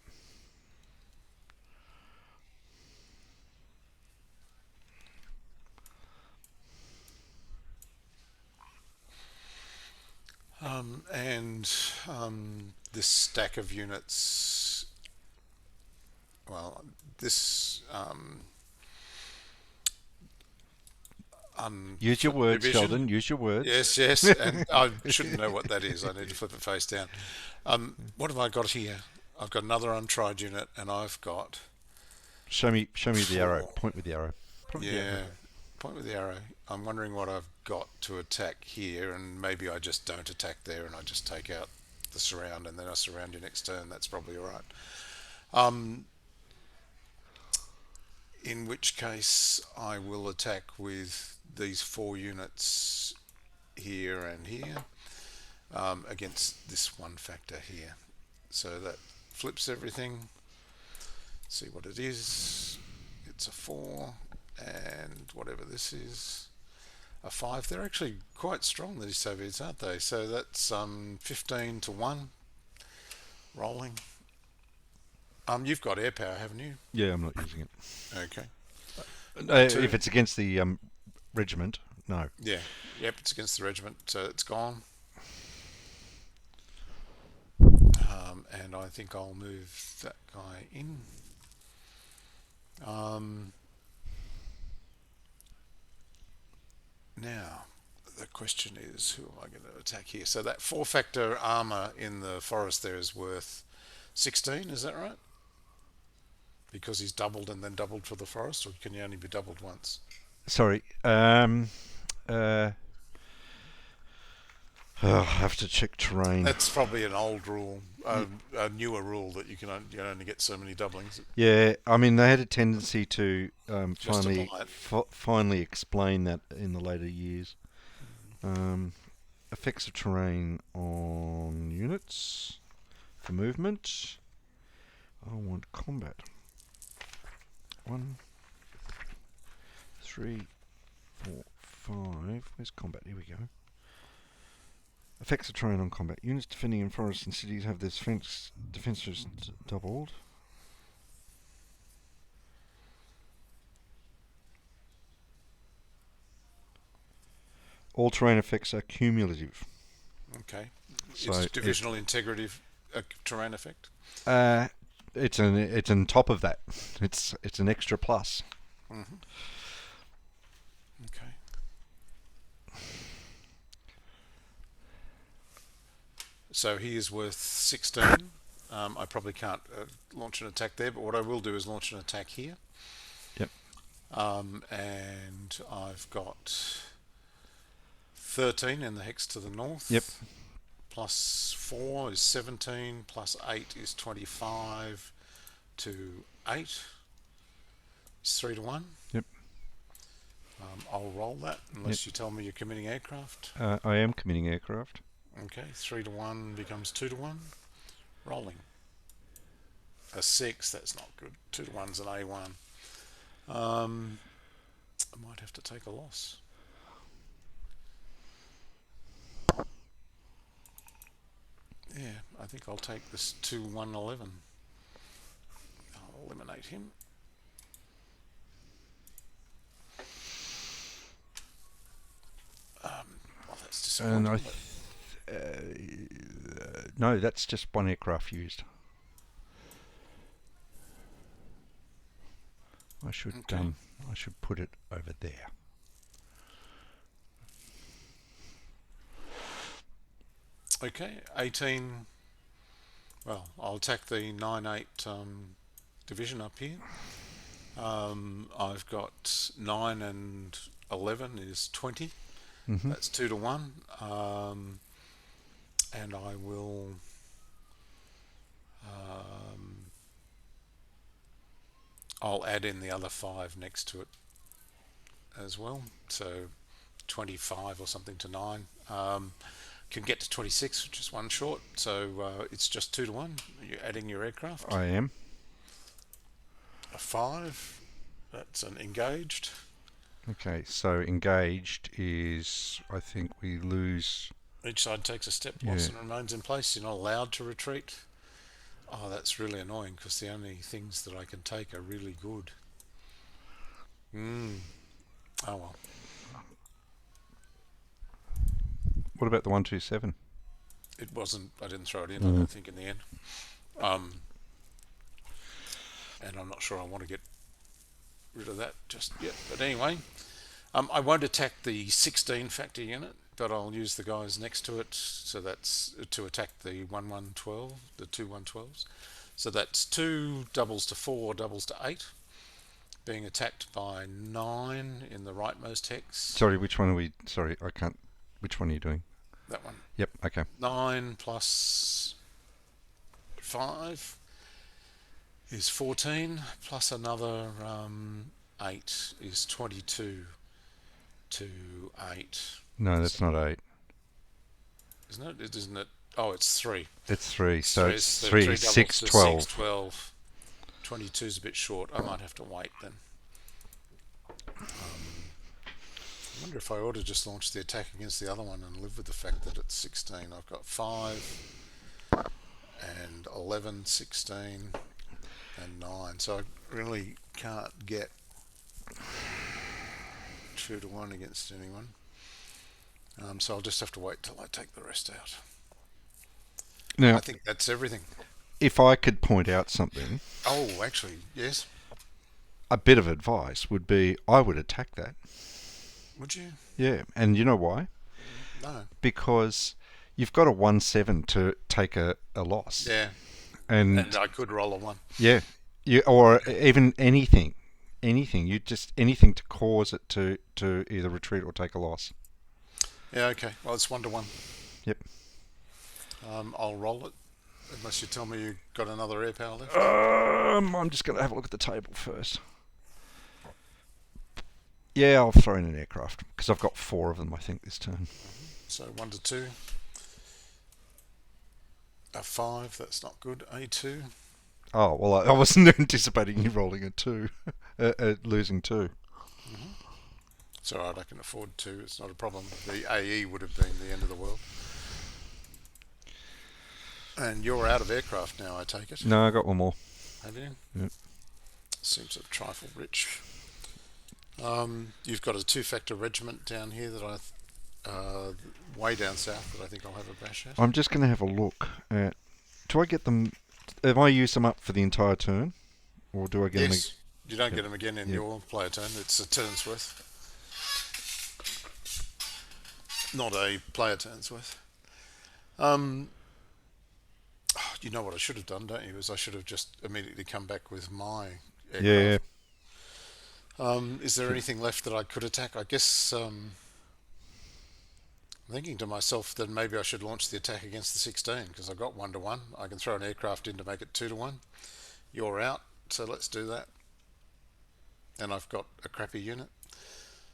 [SPEAKER 1] This stack of units, well, this
[SPEAKER 2] Use your words,
[SPEAKER 1] division.
[SPEAKER 2] Sheldon. Use your words.
[SPEAKER 1] Yes, and I shouldn't know what that is. I need to flip it face down. What have I got here? I've got another untried unit, and I've got
[SPEAKER 2] Show me the arrow.
[SPEAKER 1] four.
[SPEAKER 2] Point with the arrow. Point with the arrow.
[SPEAKER 1] Yeah, point with the arrow. I'm wondering what I've got to attack here, and maybe I just don't attack there, and I just take out the surround, and then I surround you next turn. That's probably all right. Um, in which case, I will attack with these 4 units here and here against this one factor here. So that flips everything. See what it is. It's a 4, and whatever this is, a 5. They're actually quite strong, these Soviets, aren't they? So that's 15 to 1 rolling. You've got air power, haven't you?
[SPEAKER 2] Yeah, I'm not using it.
[SPEAKER 1] Okay.
[SPEAKER 2] If it's against the regiment, no.
[SPEAKER 1] Yeah. Yep, it's against the regiment, so it's gone. And I think I'll move that guy in. Now, the question is, who am I going to attack here? So that 4-factor armor in the forest there is worth 16, is that right? Because he's doubled and then doubled for the forest, or can he only be doubled once?
[SPEAKER 2] Sorry. I have to check terrain.
[SPEAKER 1] That's probably an old rule, a newer rule that you can only get so many doublings.
[SPEAKER 2] Yeah, I mean they had a tendency to
[SPEAKER 1] Just
[SPEAKER 2] finally
[SPEAKER 1] apply it.
[SPEAKER 2] finally explain that in the later years. Effects of terrain on units for movement. I want combat. 1, 3, 4, 5. Where's combat? Here we go. Effects of terrain on combat. Units defending in forests and cities have their defenses doubled. All terrain effects are cumulative.
[SPEAKER 1] Okay.
[SPEAKER 2] So
[SPEAKER 1] it's divisional integrity terrain effect.
[SPEAKER 2] It's on top of that. It's an extra plus.
[SPEAKER 1] Mm-hmm. Okay. So he is worth 16. I probably can't launch an attack there, but what I will do is launch an attack here.
[SPEAKER 2] Yep.
[SPEAKER 1] And I've got 13 in the hex to the north.
[SPEAKER 2] Yep.
[SPEAKER 1] Plus 4 is 17. Plus 8 is 25 to 8. It's 3 to 1.
[SPEAKER 2] Yep.
[SPEAKER 1] I'll roll that unless you tell me you're committing aircraft.
[SPEAKER 2] I am committing aircraft.
[SPEAKER 1] Okay, 3 to 1 becomes 2 to 1. Rolling. A 6, that's not good. 2 to 1's an A1. I might have to take a loss. Yeah, I think I'll take this 2 1 11. I'll eliminate him. Well, that's disappointing.
[SPEAKER 2] And no, that's just one aircraft used. I should I should put it over there.
[SPEAKER 1] Okay, 18. Well, I'll attack the 9-8 division up here. I've got 9 and 11 is 20.
[SPEAKER 2] Mm-hmm.
[SPEAKER 1] That's 2 to 1. And I will I'll add in the other 5 next to it as well. So 25 or something to 9. Can get to 26, which is 1 short. So it's just 2 to 1. You're adding your aircraft.
[SPEAKER 2] I am.
[SPEAKER 1] A 5. That's an engaged.
[SPEAKER 2] Okay, so engaged is, I think we lose.
[SPEAKER 1] Each side takes a step loss and remains in place. You're not allowed to retreat. Oh, that's really annoying because the only things that I can take are really good. Oh well.
[SPEAKER 2] What about the 127?
[SPEAKER 1] It wasn't. I didn't throw it in. I don't think in the end. And I'm not sure I want to get rid of that just yet. But anyway, I won't attack the 16 factor unit, but I'll use the guys next to it. So that's to attack the 1-1-12, the two 112s. So that's 2 doubles to 4, doubles to 8, being attacked by 9 in the rightmost hex.
[SPEAKER 2] Sorry, which one are we? Sorry, I can't. Which one are you doing?
[SPEAKER 1] That one.
[SPEAKER 2] Yep. Okay.
[SPEAKER 1] 9 plus 5 is 14, plus another 8 is 22 to 8.
[SPEAKER 2] No, that's not 8.
[SPEAKER 1] Isn't it? Isn't it? Oh, it's 3.
[SPEAKER 2] It's 3.
[SPEAKER 1] It's
[SPEAKER 2] So
[SPEAKER 1] 3.
[SPEAKER 2] it's
[SPEAKER 1] So
[SPEAKER 2] 3,
[SPEAKER 1] 3
[SPEAKER 2] 6,
[SPEAKER 1] doubles to
[SPEAKER 2] 12.
[SPEAKER 1] 6, 12. 22 is a bit short. I might have to wait then. I wonder if I ought to just launch the attack against the other one and live with the fact that it's 16. I've got 5 and 11, 16 and 9. So I really can't get 2 to 1 against anyone. So I'll just have to wait till I take the rest out.
[SPEAKER 2] Now,
[SPEAKER 1] I think that's everything.
[SPEAKER 2] if I could point out something,
[SPEAKER 1] Oh, actually, yes.
[SPEAKER 2] a bit of advice would be I would attack that.
[SPEAKER 1] Would you?
[SPEAKER 2] Yeah, and you know why?
[SPEAKER 1] No.
[SPEAKER 2] Because you've got a 1-7 to take a loss.
[SPEAKER 1] Yeah.
[SPEAKER 2] And
[SPEAKER 1] I could roll a 1.
[SPEAKER 2] yeah, or even anything. You just anything to cause it to either retreat or take a loss.
[SPEAKER 1] Yeah, okay. Well, it's 1 to 1.
[SPEAKER 2] Yep.
[SPEAKER 1] I'll roll it, unless you tell me you've got another air power left.
[SPEAKER 2] I'm just going to have a look at the table first. Yeah, I'll throw in an aircraft because I've got 4 of them, I think, this turn.
[SPEAKER 1] So 1 to 2. A 5, that's not good. A2.
[SPEAKER 2] Oh, well, I wasn't anticipating you rolling a 2, losing 2.
[SPEAKER 1] It's alright, I can afford 2, it's not a problem. The AE would have been the end of the world. And you're out of aircraft now, I take it?
[SPEAKER 2] No, I got one more.
[SPEAKER 1] Have you?
[SPEAKER 2] Yep.
[SPEAKER 1] Seems a trifle rich. You've got a 2-factor regiment down here that way down south that I think I'll have a bash at.
[SPEAKER 2] I'm just going to have a look at... Do I get them... Have I used them up for the entire turn? Or do I get them...
[SPEAKER 1] Yes, you don't get them again in your player turn. It's a turn's worth. Not a player turn's worth. You know what I should have done, don't you? Is I should have just immediately come back with my aircraft.
[SPEAKER 2] Yeah.
[SPEAKER 1] Is there anything left that I could attack? I guess I'm thinking to myself that maybe I should launch the attack against the 16 because I've got 1 to 1. I can throw an aircraft in to make it 2 to 1. You're out, so let's do that. And I've got a crappy unit.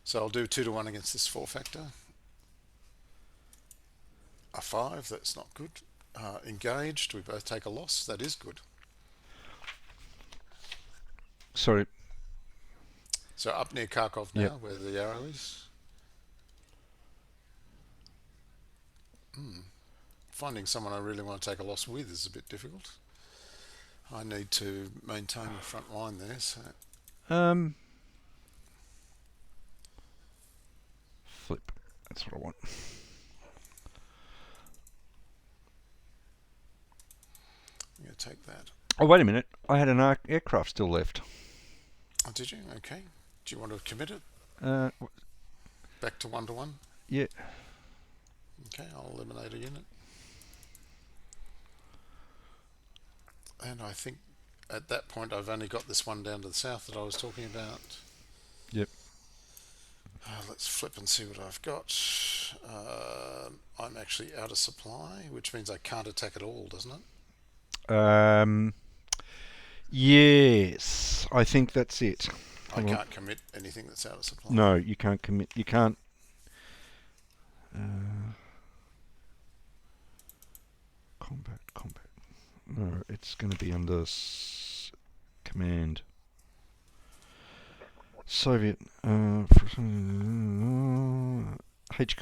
[SPEAKER 1] So I'll do 2 to 1 against this 4-factor. A 5, that's not good. Engaged, we both take a loss. That is good.
[SPEAKER 2] Sorry.
[SPEAKER 1] So up near Kharkov now, where the arrow is. Finding someone I really want to take a loss with is a bit difficult. I need to maintain the front line there. So
[SPEAKER 2] flip. That's what I want.
[SPEAKER 1] I'm going to take that.
[SPEAKER 2] Oh, wait a minute. I had an aircraft still left.
[SPEAKER 1] Oh, did you? Okay. Do you want to commit it? Back to 1 to 1?
[SPEAKER 2] Yeah.
[SPEAKER 1] Okay, I'll eliminate a unit. And I think at that point I've only got this one down to the south that I was talking about.
[SPEAKER 2] Yep.
[SPEAKER 1] Let's flip and see what I've got. I'm actually out of supply, which means I can't attack at all, doesn't it?
[SPEAKER 2] Yes, I think that's it.
[SPEAKER 1] I can't commit anything that's out of supply.
[SPEAKER 2] No, you can't commit. You can't. Combat. No, it's going to be under command. Soviet HQ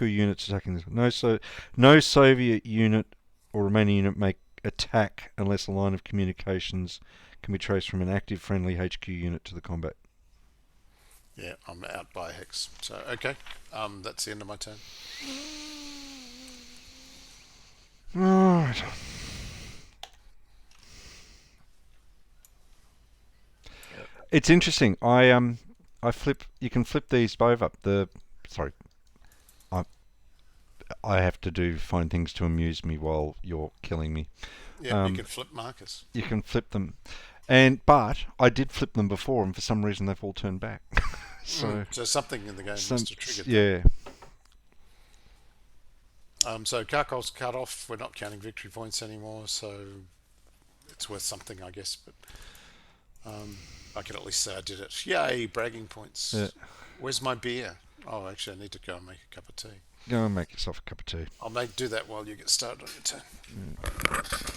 [SPEAKER 2] units attacking this. No Soviet unit or Romanian unit may attack unless a line of communications can be traced from an active friendly HQ unit to the combat.
[SPEAKER 1] Yeah, I'm out by a hex. So okay, that's the end of my turn.
[SPEAKER 2] Right. It's interesting. I You can flip these over. Sorry, I I have to find things to amuse me while you're killing me.
[SPEAKER 1] Yeah, you can flip markers.
[SPEAKER 2] You can flip them, but I did flip them before, and for some reason they've all turned back.
[SPEAKER 1] So something in the game must have triggered that.
[SPEAKER 2] yeah.
[SPEAKER 1] So Kharkov's cut off. We're not counting victory points anymore, so it's worth something, I guess. But I can at least say I did it. Yay, bragging points.
[SPEAKER 2] Yeah.
[SPEAKER 1] Where's my beer? Oh, actually, I need to go and make a cup of tea.
[SPEAKER 2] Go and make yourself a cup of tea.
[SPEAKER 1] I'll do that while you get started on your turn.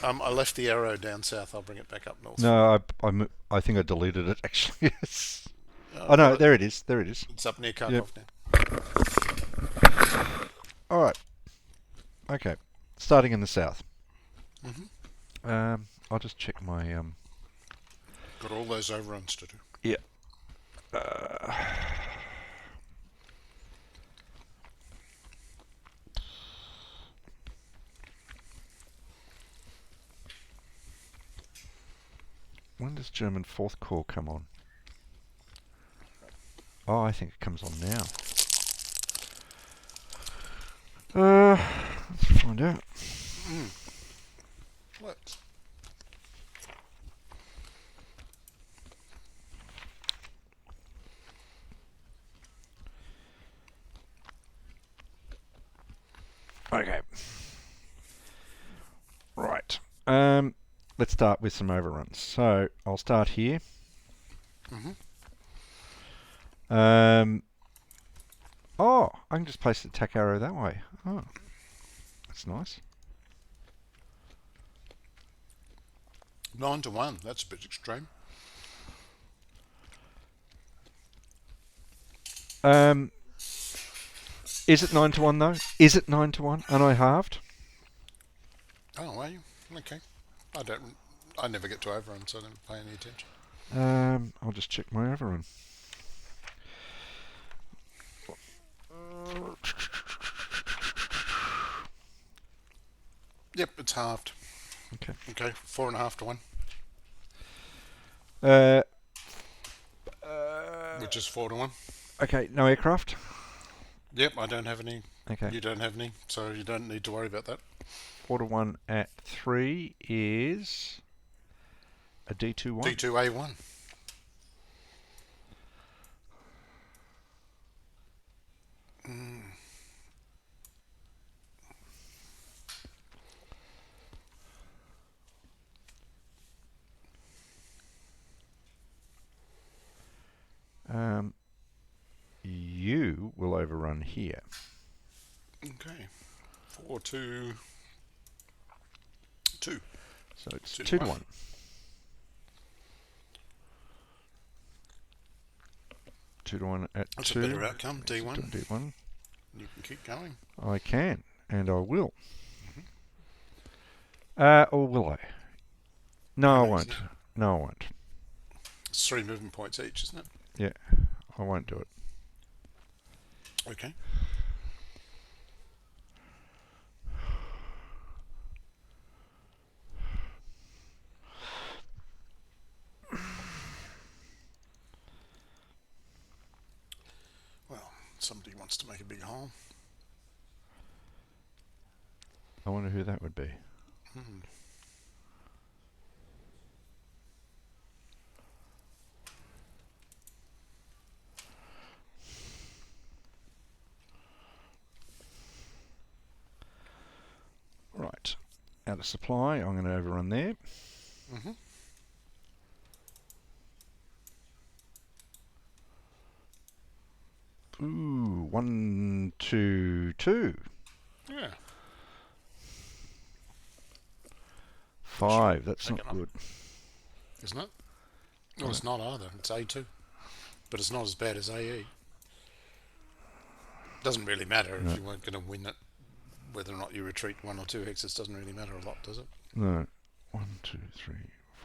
[SPEAKER 1] I left the arrow down south. I'll bring it back up north.
[SPEAKER 2] No, I think I deleted it actually. Yes. Oh no, there it is. There it is.
[SPEAKER 1] It's up near Kharkov now.
[SPEAKER 2] All right. Okay. Starting in the south.
[SPEAKER 1] Mm-hmm.
[SPEAKER 2] I'll just check my
[SPEAKER 1] Got all those overruns to do.
[SPEAKER 2] Yeah. When does German 4th Corps come on? Oh, I think it comes on now. Let's find out.
[SPEAKER 1] What?
[SPEAKER 2] Okay. Right. Let's start with some overruns. So I'll start here. Oh, I can just place the attack arrow that way. Oh, that's nice.
[SPEAKER 1] 9-1. That's a bit extreme.
[SPEAKER 2] Is it 9-1 though? Is it 9-1? And I halved?
[SPEAKER 1] Oh, are you? Okay. I never get to overrun, so I don't pay any attention.
[SPEAKER 2] I'll just check my overrun.
[SPEAKER 1] Yep, it's halved.
[SPEAKER 2] Okay.
[SPEAKER 1] Okay, 4.5 to 1. Which is 4 to 1.
[SPEAKER 2] Okay, no aircraft?
[SPEAKER 1] Yep, I don't have any.
[SPEAKER 2] Okay.
[SPEAKER 1] You don't have any, so you don't need to worry about that.
[SPEAKER 2] 4 to 1 at 3 is a D2-1.
[SPEAKER 1] D2A1.
[SPEAKER 2] You will overrun here.
[SPEAKER 1] Okay. 4 to 2.
[SPEAKER 2] So it's
[SPEAKER 1] 2
[SPEAKER 2] 2
[SPEAKER 1] to
[SPEAKER 2] to
[SPEAKER 1] 1.
[SPEAKER 2] 1. Two to 1 at
[SPEAKER 1] That's
[SPEAKER 2] 2.
[SPEAKER 1] a better outcome, D1.
[SPEAKER 2] D1.
[SPEAKER 1] You can keep going.
[SPEAKER 2] I can, and I will. Or will I? No, I won't. No, I won't.
[SPEAKER 1] It's 3 movement points each, isn't it?
[SPEAKER 2] Yeah, I won't do it.
[SPEAKER 1] Okay. Well, somebody wants to make a big hole.
[SPEAKER 2] I wonder who that would be. Right. Out of supply, I'm going to overrun there. Ooh, 1, 2, 2.
[SPEAKER 1] Yeah.
[SPEAKER 2] 5, that's not good.
[SPEAKER 1] Isn't it? Well, it's not either. It's A2. But it's not as bad as AE. Doesn't really matter if you weren't going to win it. Whether or not you retreat 1 or 2 hexes doesn't really matter a lot, does it?
[SPEAKER 2] No. 1, 2, 3,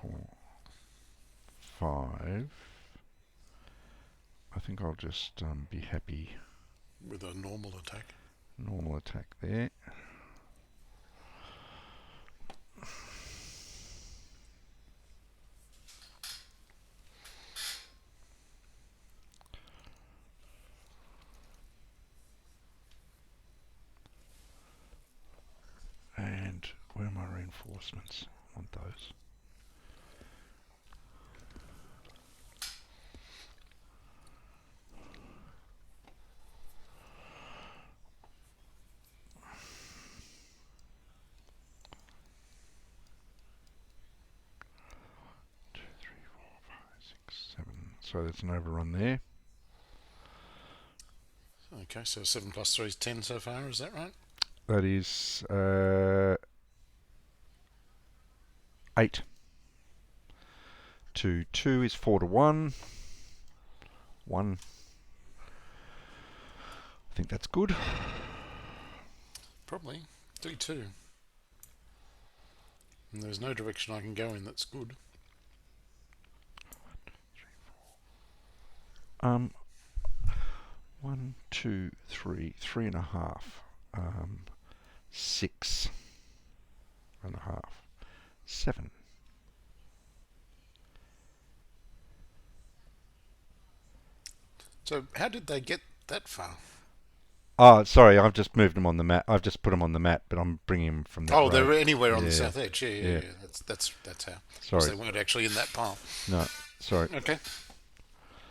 [SPEAKER 2] 4, 5. I think I'll just be happy.
[SPEAKER 1] With a normal attack.
[SPEAKER 2] Normal attack there. reinforcements. I want those. So there's an overrun there.
[SPEAKER 1] Okay, so 7 plus 3 is 10 so far, is that right?
[SPEAKER 2] That is 8 to 2 is 4 to 1. 1. I think that's good.
[SPEAKER 1] Probably. D2. And there's no direction I can go in that's good.
[SPEAKER 2] 1, 2, 3, 3.5. 6 and a half. 7.
[SPEAKER 1] So how did they get that far?
[SPEAKER 2] Oh, sorry, I've just moved them on the map. I've just put them on the map, but I'm bringing them from that road.
[SPEAKER 1] They're anywhere on the
[SPEAKER 2] Yeah.
[SPEAKER 1] south edge. Yeah.
[SPEAKER 2] Yeah.
[SPEAKER 1] That's how.
[SPEAKER 2] Sorry.
[SPEAKER 1] Because they weren't actually in that pile.
[SPEAKER 2] No, sorry.
[SPEAKER 1] Okay.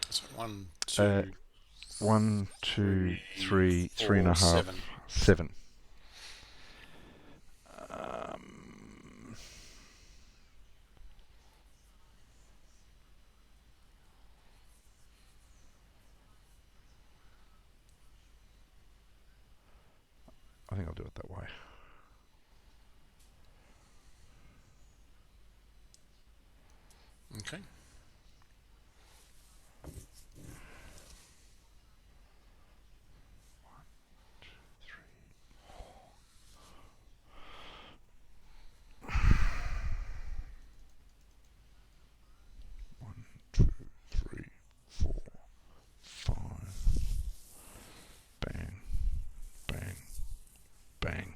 [SPEAKER 1] So 1, 2,
[SPEAKER 2] 1, 2, 3,
[SPEAKER 1] 4,
[SPEAKER 2] 3.5,
[SPEAKER 1] 7.
[SPEAKER 2] 7. I think I'll do it that way.
[SPEAKER 1] Okay.
[SPEAKER 2] One, two, three, 4, 5. Bang, bang, bang.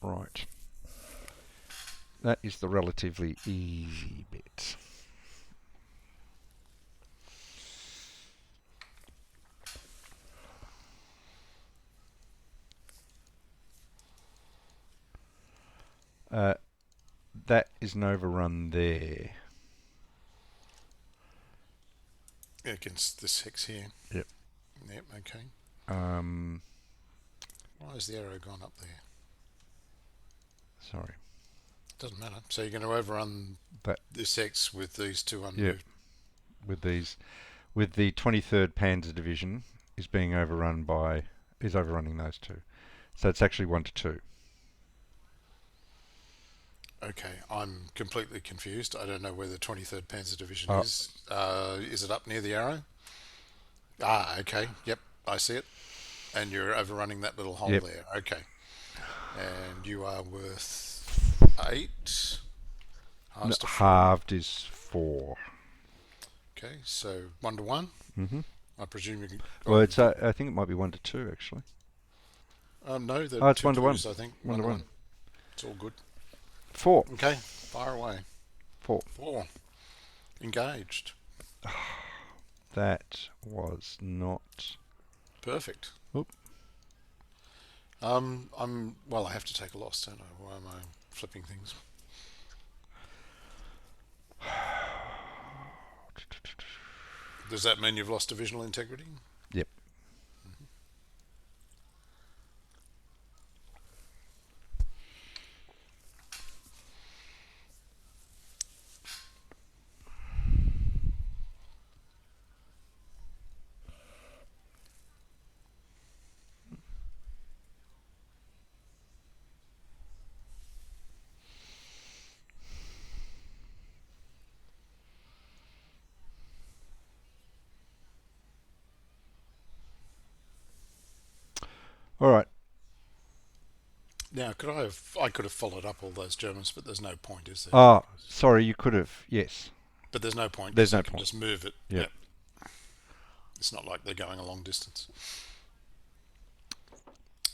[SPEAKER 2] Right. That is the relatively easy bit. That is an overrun there.
[SPEAKER 1] Against this hex here.
[SPEAKER 2] Yep.
[SPEAKER 1] Yep, okay.
[SPEAKER 2] Why
[SPEAKER 1] Why has the arrow gone up there?
[SPEAKER 2] Sorry.
[SPEAKER 1] Doesn't matter. So you're going to overrun this hex with these two unmoved.
[SPEAKER 2] Yep. With the 23rd Panzer Division is overrunning those two. So it's actually 1 to 2.
[SPEAKER 1] Okay, I'm completely confused. I don't know where the 23rd Panzer Division is. Is it up near the arrow? Okay. Yep, I see it. And you're overrunning that little hole there. Okay. And you are worth 8.
[SPEAKER 2] Halved is 4.
[SPEAKER 1] Okay, so 1 to 1.
[SPEAKER 2] Mm-hmm.
[SPEAKER 1] I presume you can.
[SPEAKER 2] Well, it's I think it might be 1 to 2 actually.
[SPEAKER 1] No,
[SPEAKER 2] it's 1 to 1.
[SPEAKER 1] I think
[SPEAKER 2] 1 to 1.
[SPEAKER 1] It's all good.
[SPEAKER 2] 4.
[SPEAKER 1] Okay, fire away.
[SPEAKER 2] 4.
[SPEAKER 1] Engaged.
[SPEAKER 2] That was not
[SPEAKER 1] perfect.
[SPEAKER 2] Oop.
[SPEAKER 1] I have to take a loss, don't I? Why am I flipping things? Does that mean you've lost divisional integrity?
[SPEAKER 2] Yep. All right.
[SPEAKER 1] Now, I could have followed up all those Germans, but there's no point, is there?
[SPEAKER 2] Sorry, you could have. Yes.
[SPEAKER 1] But there's no point.
[SPEAKER 2] There's no
[SPEAKER 1] point.
[SPEAKER 2] Just
[SPEAKER 1] move it.
[SPEAKER 2] Yep.
[SPEAKER 1] It's not like they're going a long distance.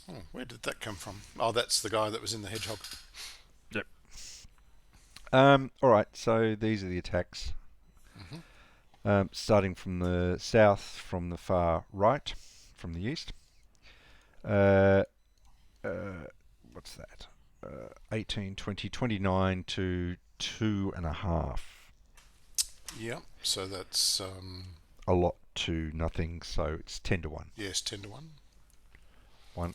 [SPEAKER 1] Oh, where did that come from? Oh, that's the guy that was in the hedgehog.
[SPEAKER 2] Yep. All right. So these are the attacks.
[SPEAKER 1] Mm-hmm.
[SPEAKER 2] Starting from the south, from the far right, from the east. Uh, what's that? 18, 20, 29 to 2.5.
[SPEAKER 1] Yep. So that's
[SPEAKER 2] A lot to nothing, so it's 10 to 1.
[SPEAKER 1] yes, 10 to 1.
[SPEAKER 2] 1.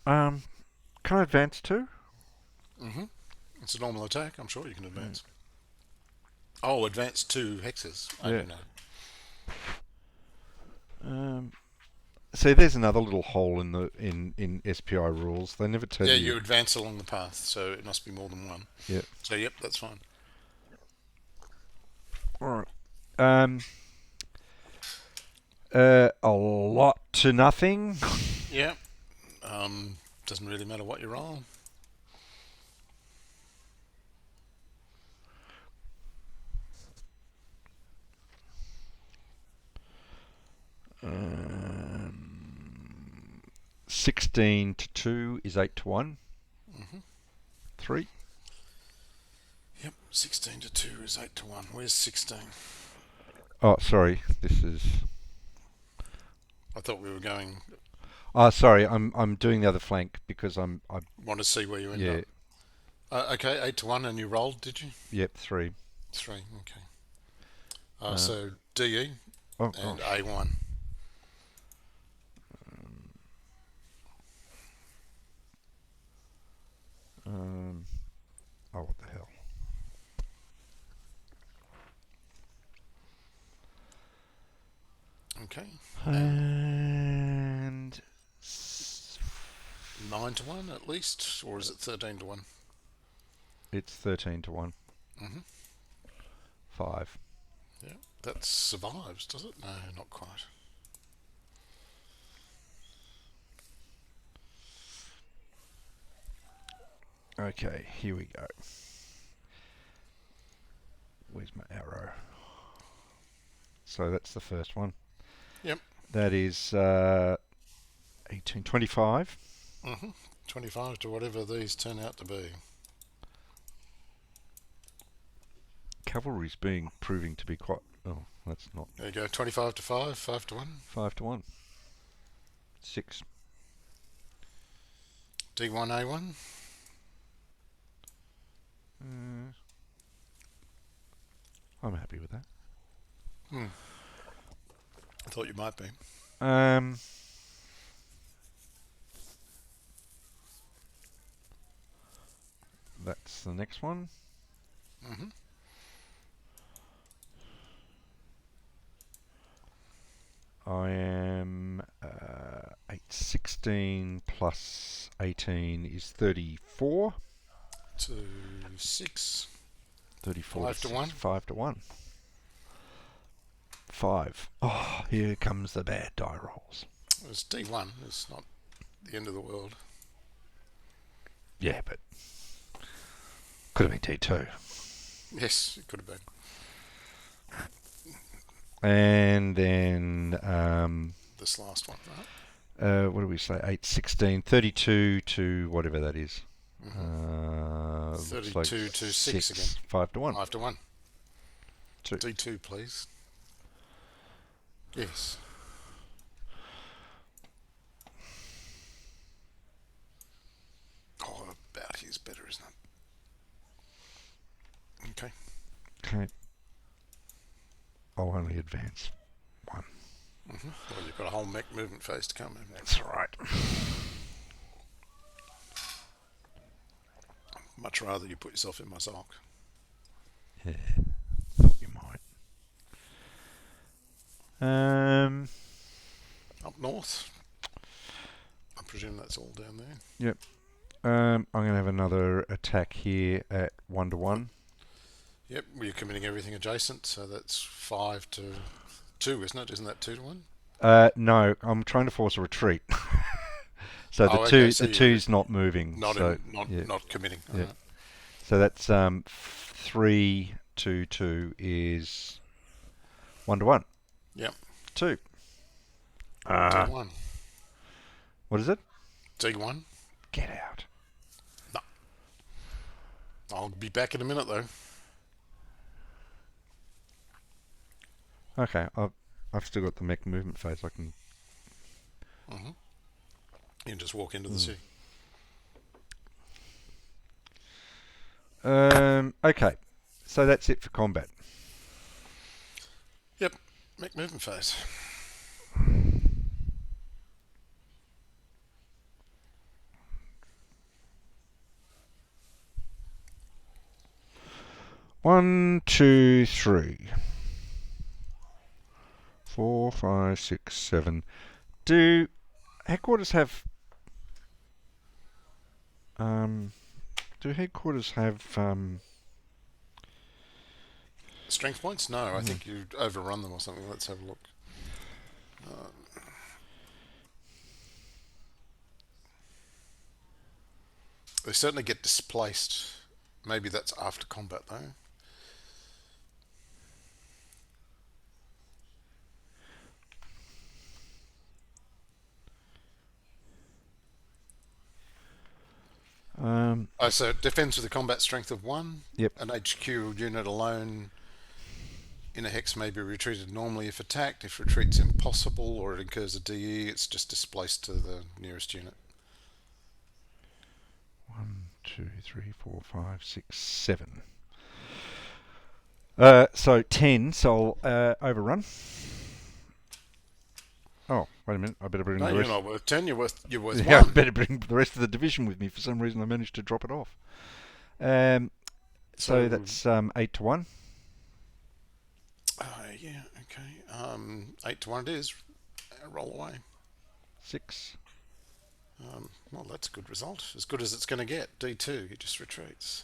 [SPEAKER 2] Can I advance 2?
[SPEAKER 1] It's a normal attack. I'm sure you can advance. Oh, advance 2 hexes. I
[SPEAKER 2] Yeah.
[SPEAKER 1] don't know.
[SPEAKER 2] See, there's another little hole in the in SPI rules. They never tell
[SPEAKER 1] Yeah,
[SPEAKER 2] you.
[SPEAKER 1] you advance along the path, so it must be more than one.
[SPEAKER 2] Yeah.
[SPEAKER 1] So yep, that's fine.
[SPEAKER 2] All right. A lot to nothing.
[SPEAKER 1] Yeah. Doesn't really matter what you roll.
[SPEAKER 2] Um, 16 to 2 is 8 to 1. 3.
[SPEAKER 1] Yep. 16 to 2 is 8 to 1. Where's 16?
[SPEAKER 2] Oh, sorry. This is.
[SPEAKER 1] I thought we were going.
[SPEAKER 2] Oh, sorry. I'm doing the other flank because I
[SPEAKER 1] Want to see where you end
[SPEAKER 2] yeah.
[SPEAKER 1] up. Okay, 8 to 1, and you rolled, did you?
[SPEAKER 2] Yep. 3.
[SPEAKER 1] 3. Okay. So DE
[SPEAKER 2] Oh
[SPEAKER 1] and
[SPEAKER 2] gosh.
[SPEAKER 1] A1.
[SPEAKER 2] Oh, what the hell?
[SPEAKER 1] Okay.
[SPEAKER 2] And
[SPEAKER 1] 9 to 1 at least, or is it 13 to 1?
[SPEAKER 2] it's 13 to 1.
[SPEAKER 1] Mhm.
[SPEAKER 2] 5.
[SPEAKER 1] Yeah. That survives, does it? No, not quite.
[SPEAKER 2] Okay, here we go. Where's my arrow? So that's the first one.
[SPEAKER 1] Yep.
[SPEAKER 2] That is 18, 25.
[SPEAKER 1] 25 to whatever these turn out to be.
[SPEAKER 2] Cavalry's proving to be quite. Oh, that's not.
[SPEAKER 1] There you go. 25 to 5, 5 to 1.
[SPEAKER 2] 5 to 1. 6.
[SPEAKER 1] D1 A1.
[SPEAKER 2] I'm happy with that.
[SPEAKER 1] I thought you might be.
[SPEAKER 2] That's the next one. I am 16 plus 18 is 34.
[SPEAKER 1] To 6.
[SPEAKER 2] 34
[SPEAKER 1] 5 to 1.
[SPEAKER 2] 5 to 1. 5. Oh, here comes the bad die rolls.
[SPEAKER 1] It was D1. It's not the end of the world.
[SPEAKER 2] Yeah, but could have been D2.
[SPEAKER 1] Yes, it could have been.
[SPEAKER 2] And then
[SPEAKER 1] This last one, right?
[SPEAKER 2] what do we say? 8, 16, 32 to whatever that is.
[SPEAKER 1] 32
[SPEAKER 2] like
[SPEAKER 1] to 6 again.
[SPEAKER 2] 5 to 1.
[SPEAKER 1] 5 to 1.
[SPEAKER 2] 2.
[SPEAKER 1] D2, please. Yes. Oh, about here's better, isn't it? Okay.
[SPEAKER 2] Okay. I'll only advance 1.
[SPEAKER 1] Well, you've got a whole mech movement phase to come. Haven't you?
[SPEAKER 2] That's right.
[SPEAKER 1] Much rather you put yourself in my sock.
[SPEAKER 2] Yeah, thought you might.
[SPEAKER 1] Up north. I presume that's all down there.
[SPEAKER 2] Yep. I'm going to have another attack here at 1 to 1.
[SPEAKER 1] Yep, well, you're committing everything adjacent, so that's 5 to 2, isn't it? Isn't that 2 to 1?
[SPEAKER 2] No, I'm trying to force a retreat. So the
[SPEAKER 1] okay,
[SPEAKER 2] the two's not moving.
[SPEAKER 1] Not
[SPEAKER 2] so,
[SPEAKER 1] not committing.
[SPEAKER 2] Yeah.
[SPEAKER 1] Right.
[SPEAKER 2] So that's 3 to 2 is 1 to 1.
[SPEAKER 1] Yep.
[SPEAKER 2] 2.
[SPEAKER 1] D1.
[SPEAKER 2] What is it?
[SPEAKER 1] D1.
[SPEAKER 2] Get out.
[SPEAKER 1] No. I'll be back in a minute though.
[SPEAKER 2] Okay, I've still got the mech movement phase. I can.
[SPEAKER 1] Mm-hmm. You can just walk into the city.
[SPEAKER 2] Okay, so that's it for combat.
[SPEAKER 1] Yep. Mech movement phase.
[SPEAKER 2] One, two, three, 4, 5, 6, 7. Do headquarters have? Do headquarters have?
[SPEAKER 1] Strength points? No, I think you overrun them or something. Let's have a look. They certainly get displaced. Maybe that's after combat though. So it defends with a combat strength of 1.
[SPEAKER 2] Yep.
[SPEAKER 1] An HQ unit alone in a hex may be retreated normally if attacked. If retreat's impossible or it incurs a DE, it's just displaced to the nearest unit.
[SPEAKER 2] 1, 2, 3, 4, 5, 6, 7. So 10. So I'll overrun. Oh, wait a minute. I better bring
[SPEAKER 1] No,
[SPEAKER 2] the
[SPEAKER 1] you're
[SPEAKER 2] rest.
[SPEAKER 1] not worth 10. You're worth
[SPEAKER 2] Yeah, I
[SPEAKER 1] 1.
[SPEAKER 2] better bring the rest of the division with me. For some reason, I managed to drop it off. So that's 8 to 1.
[SPEAKER 1] Yeah. Okay. 8 to 1 it is. Roll away.
[SPEAKER 2] 6.
[SPEAKER 1] Well, that's a good result. As good as it's going to get. D2. He just retreats.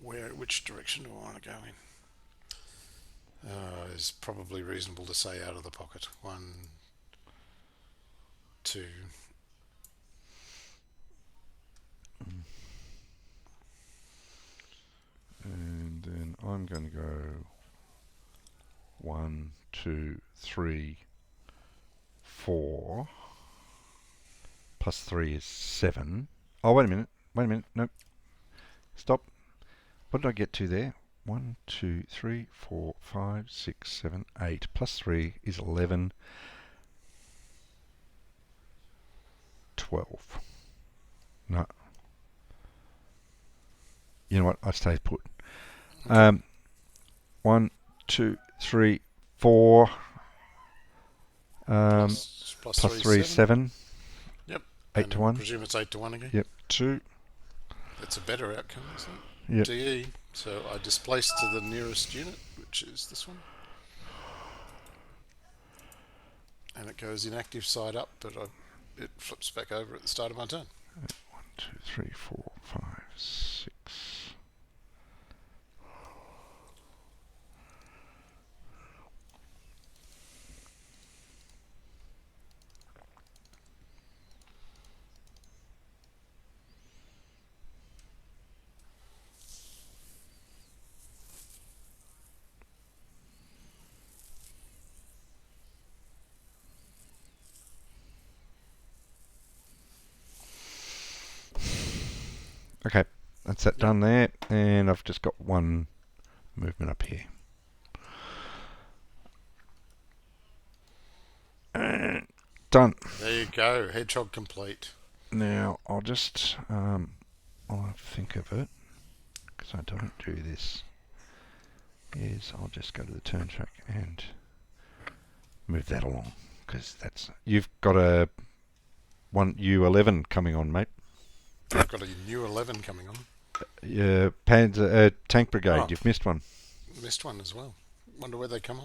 [SPEAKER 1] Which direction do I want to go in? It's probably reasonable to say out of the pocket. 1, 2.
[SPEAKER 2] And then I'm going to go 1, 2, 3, 4. Plus 3 is 7. Oh, wait a minute. Nope. Stop. What did I get to there? 1, 2, 3, 4, 5, 6, 7, 8. Plus 3 is 11. 12. No. You know what? I stay put. 1, 2, 3, 4. Plus 3 is 7.
[SPEAKER 1] Yep.
[SPEAKER 2] 8 to 1.
[SPEAKER 1] I presume it's 8 to 1 again.
[SPEAKER 2] Yep. 2.
[SPEAKER 1] That's a better outcome, isn't it?
[SPEAKER 2] Yep.
[SPEAKER 1] DE. So I displace to the nearest unit, which is this one. And it goes inactive side up, but it flips back over at the start of my turn.
[SPEAKER 2] 1, 2, 3, 4, 5, 6. Okay, that's that done there, and I've just got one movement up here. And done.
[SPEAKER 1] There you go, hedgehog complete.
[SPEAKER 2] Now I'll just I'll think of it, because I don't do this. Is I'll just go to the turn track and move that along, because that's you've got a one U11 coming on, mate.
[SPEAKER 1] I've got a new 11 coming on.
[SPEAKER 2] Panzer Tank Brigade.
[SPEAKER 1] Oh.
[SPEAKER 2] You've missed one.
[SPEAKER 1] Missed one as well. Wonder where they come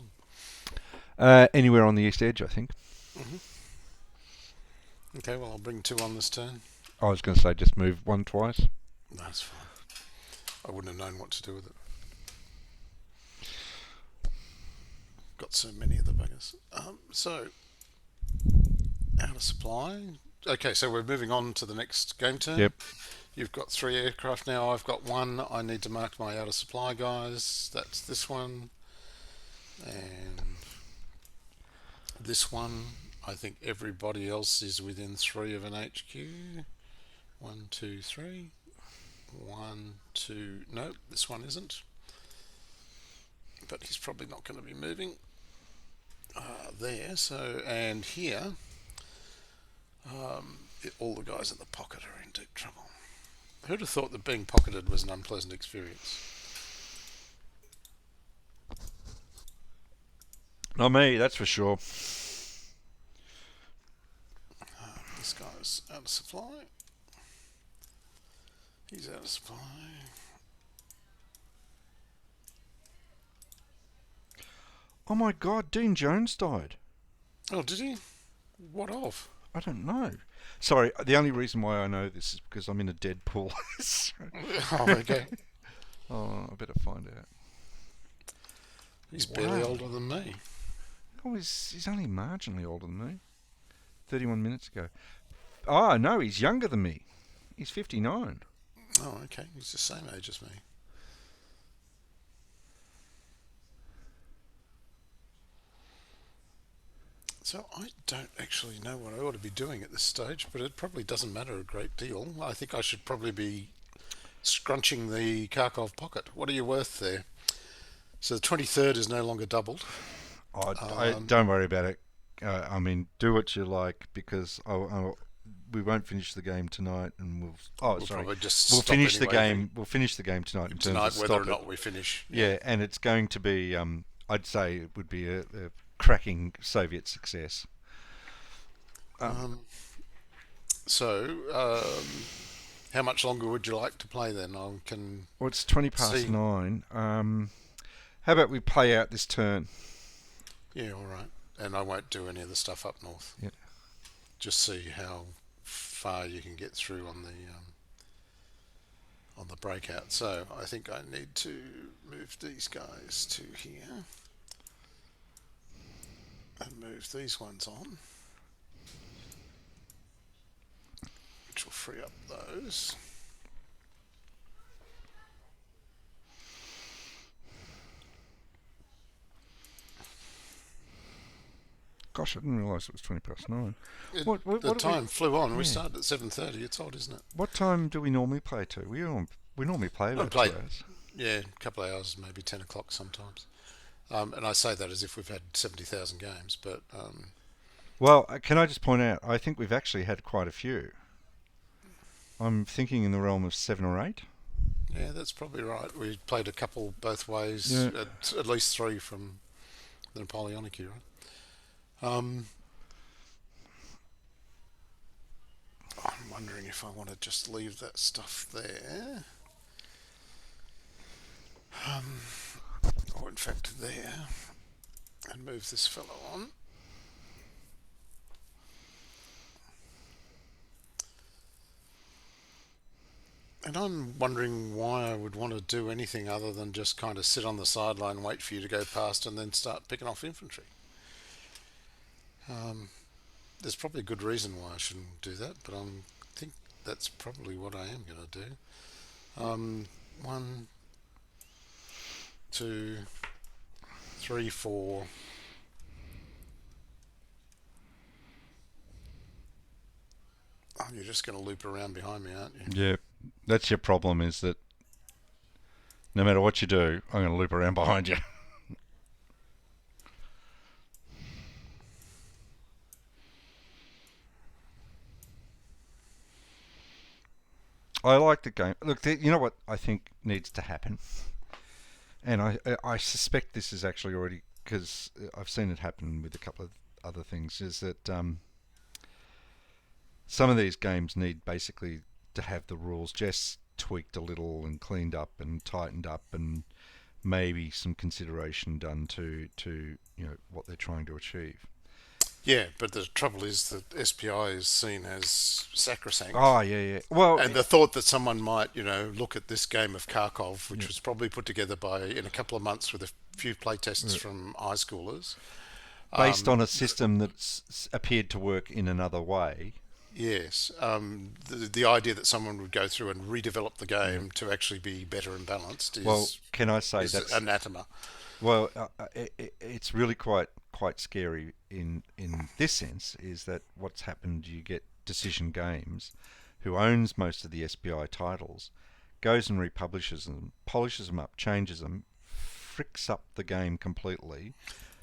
[SPEAKER 1] on.
[SPEAKER 2] Anywhere on the east edge, I think.
[SPEAKER 1] Okay, well I'll bring 2 on this turn.
[SPEAKER 2] I was going to say just move one twice.
[SPEAKER 1] No, that's fine. I wouldn't have known what to do with it. Got so many of the buggers. So, out of supply. Okay, so we're moving on to the next game turn.
[SPEAKER 2] Yep.
[SPEAKER 1] You've got 3 aircraft now. I've got 1. I need to mark my out of supply guys. That's this one. And this one. I think everybody else is within 3 of an HQ. 1, 2, 3. 1, 2. No, this one isn't. But he's probably not going to be moving. There. So, and here, all the guys in the pocket are in deep trouble. Who'd have thought that being pocketed was an unpleasant experience?
[SPEAKER 2] Not me, that's for sure.
[SPEAKER 1] This guy's out of supply. He's out of supply.
[SPEAKER 2] Oh my God, Dean Jones died.
[SPEAKER 1] Oh, did he? What of?
[SPEAKER 2] I don't know. Sorry, the only reason why I know this is because I'm in a dead pool.
[SPEAKER 1] Oh, okay.
[SPEAKER 2] Oh, I better find out.
[SPEAKER 1] He's barely older than me.
[SPEAKER 2] Oh, he's only marginally older than me. 31 minutes ago. Oh, no, he's younger than me. He's 59.
[SPEAKER 1] Oh, okay. He's the same age as me. So I don't actually know what I ought to be doing at this stage, but it probably doesn't matter a great deal. I think I should probably be scrunching the Kharkov pocket. What are you worth there? So the 23rd is no longer doubled.
[SPEAKER 2] Don't worry about it. I mean, do what you like because we won't finish the game tonight, and we'll finish the game. We'll finish the game tonight in terms of
[SPEAKER 1] whether or not we finish.
[SPEAKER 2] Yeah, and it's going to be. I'd say it would be a cracking Soviet success.
[SPEAKER 1] How much longer would you like to play then? I can.
[SPEAKER 2] Well, it's 9:20. How about we play out this turn?
[SPEAKER 1] Yeah, all right. And I won't do any of the stuff up north.
[SPEAKER 2] Yeah.
[SPEAKER 1] Just see how far you can get through on the breakout. So I think I need to move these guys to here and move these ones on, which will free up those.
[SPEAKER 2] Gosh, I didn't realise it was 9:20.
[SPEAKER 1] The time flew on. Yeah. We started at 7:30. It's odd, isn't it?
[SPEAKER 2] What time do we normally play to? We normally play about 2 hours.
[SPEAKER 1] Yeah, a couple of hours, maybe 10 o'clock sometimes. And I say that as if we've had 70,000 games, but...
[SPEAKER 2] Well, can I just point out, I think we've actually had quite a few. I'm thinking in the realm of 7 or 8.
[SPEAKER 1] Yeah, that's probably right. We played a couple both ways, at least 3 from the Napoleonic era. I'm wondering if I want to just leave that stuff there. Or in fact there. And move this fellow on. And I'm wondering why I would want to do anything other than just kind of sit on the sideline and wait for you to go past and then start picking off infantry. There's probably a good reason why I shouldn't do that, but I think that's probably what I am going to do. 1, 2, 3, 4. Oh, you're just going to loop around behind me, aren't you?
[SPEAKER 2] Yeah, that's your problem, is that no matter what you do, I'm going to loop around behind you. I like the game. Look, you know what I think needs to happen? And I suspect this is actually already, because I've seen it happen with a couple of other things, is that some of these games need basically to have the rules just tweaked a little and cleaned up and tightened up, and maybe some consideration done to what they're trying to achieve.
[SPEAKER 1] Yeah, but the trouble is that SPI is seen as sacrosanct.
[SPEAKER 2] Oh, yeah. Well,
[SPEAKER 1] and the thought that someone might, look at this game of Kharkov, which was probably put together in a couple of months with a few playtests from high schoolers,
[SPEAKER 2] based on a system that's appeared to work in another way.
[SPEAKER 1] Yes, the idea that someone would go through and redevelop the
[SPEAKER 2] Yeah.
[SPEAKER 1] game to actually be better and balanced
[SPEAKER 2] Well,
[SPEAKER 1] is
[SPEAKER 2] can I say
[SPEAKER 1] is
[SPEAKER 2] that's
[SPEAKER 1] anathema.
[SPEAKER 2] well, it's really quite scary in this sense. Is that what's happened? You get Decision Games, who owns most of the SBI titles, goes and republishes them, polishes them up, changes them, fricks up the game completely,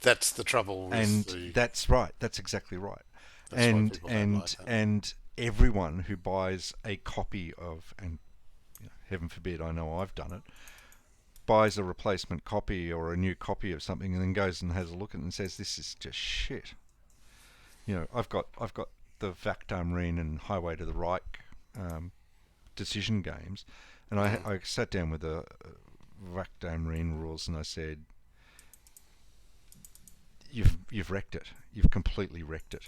[SPEAKER 1] That's the trouble with
[SPEAKER 2] and
[SPEAKER 1] the.
[SPEAKER 2] that's right. That's exactly right.
[SPEAKER 1] That's why
[SPEAKER 2] And
[SPEAKER 1] people don't like
[SPEAKER 2] and
[SPEAKER 1] that.
[SPEAKER 2] and everyone who buys a copy of, and heaven forbid, I know I've done it, buys a replacement copy or a new copy of something and then goes and has a look at it and says this is just shit. I've got the Vakdam Reen and Highway to the Reich um, Decision Games, and
[SPEAKER 1] Mm.
[SPEAKER 2] I sat down with the Vakdam Reen rules and I said, you've wrecked it. You've completely wrecked it.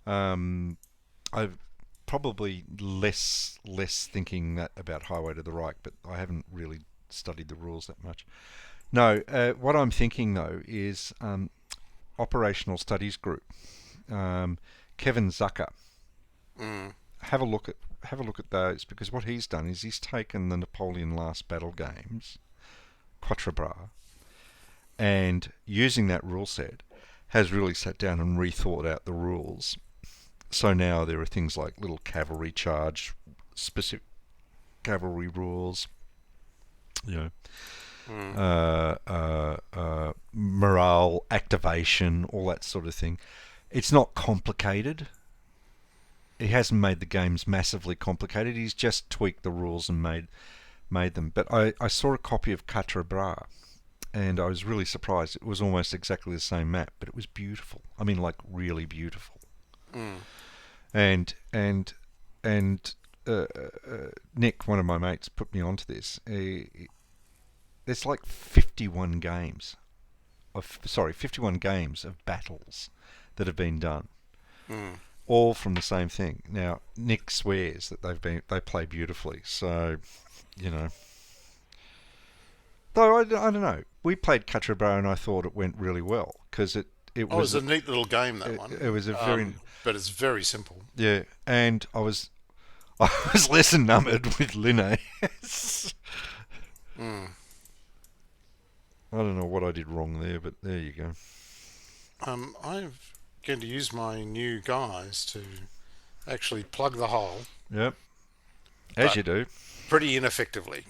[SPEAKER 2] I've probably less thinking that about Highway to the Reich, but I haven't really studied the rules that much. No, what I'm thinking though is Operational Studies Group. Kevin Zucker.
[SPEAKER 1] Mm.
[SPEAKER 2] Have a look at those, because what he's done is he's taken the Napoleon Last Battle games, Quatre Bras, and using that rule set, has really sat down and rethought out the rules. So now there are things like little cavalry charge, specific cavalry rules, you know,
[SPEAKER 1] Mm.
[SPEAKER 2] morale activation, all that sort of thing. It's not complicated. He hasn't made the games massively complicated. He's just tweaked the rules and made them. But I saw a copy of Quatre Bras, and I was really surprised. It was almost exactly the same map, but it was beautiful. I mean, like really beautiful.
[SPEAKER 1] Mm.
[SPEAKER 2] And Nick, one of my mates, put me onto this. There's like 51 games of battles that have been done,
[SPEAKER 1] Mm.
[SPEAKER 2] all from the same thing. Now, Nick swears that they play beautifully. So, you know, though I don't know. We played Quatre Bras and I thought it went really well because it
[SPEAKER 1] Oh, it's
[SPEAKER 2] was
[SPEAKER 1] a neat little game, that one.
[SPEAKER 2] it was a very
[SPEAKER 1] But it's very simple.
[SPEAKER 2] yeah, and I was less enamored with Linne.
[SPEAKER 1] Mm.
[SPEAKER 2] I don't know what I did wrong there, but there you go.
[SPEAKER 1] I'm going to use my new guys to actually plug the hole,
[SPEAKER 2] Yep, as
[SPEAKER 1] but
[SPEAKER 2] you do.
[SPEAKER 1] pretty ineffectively.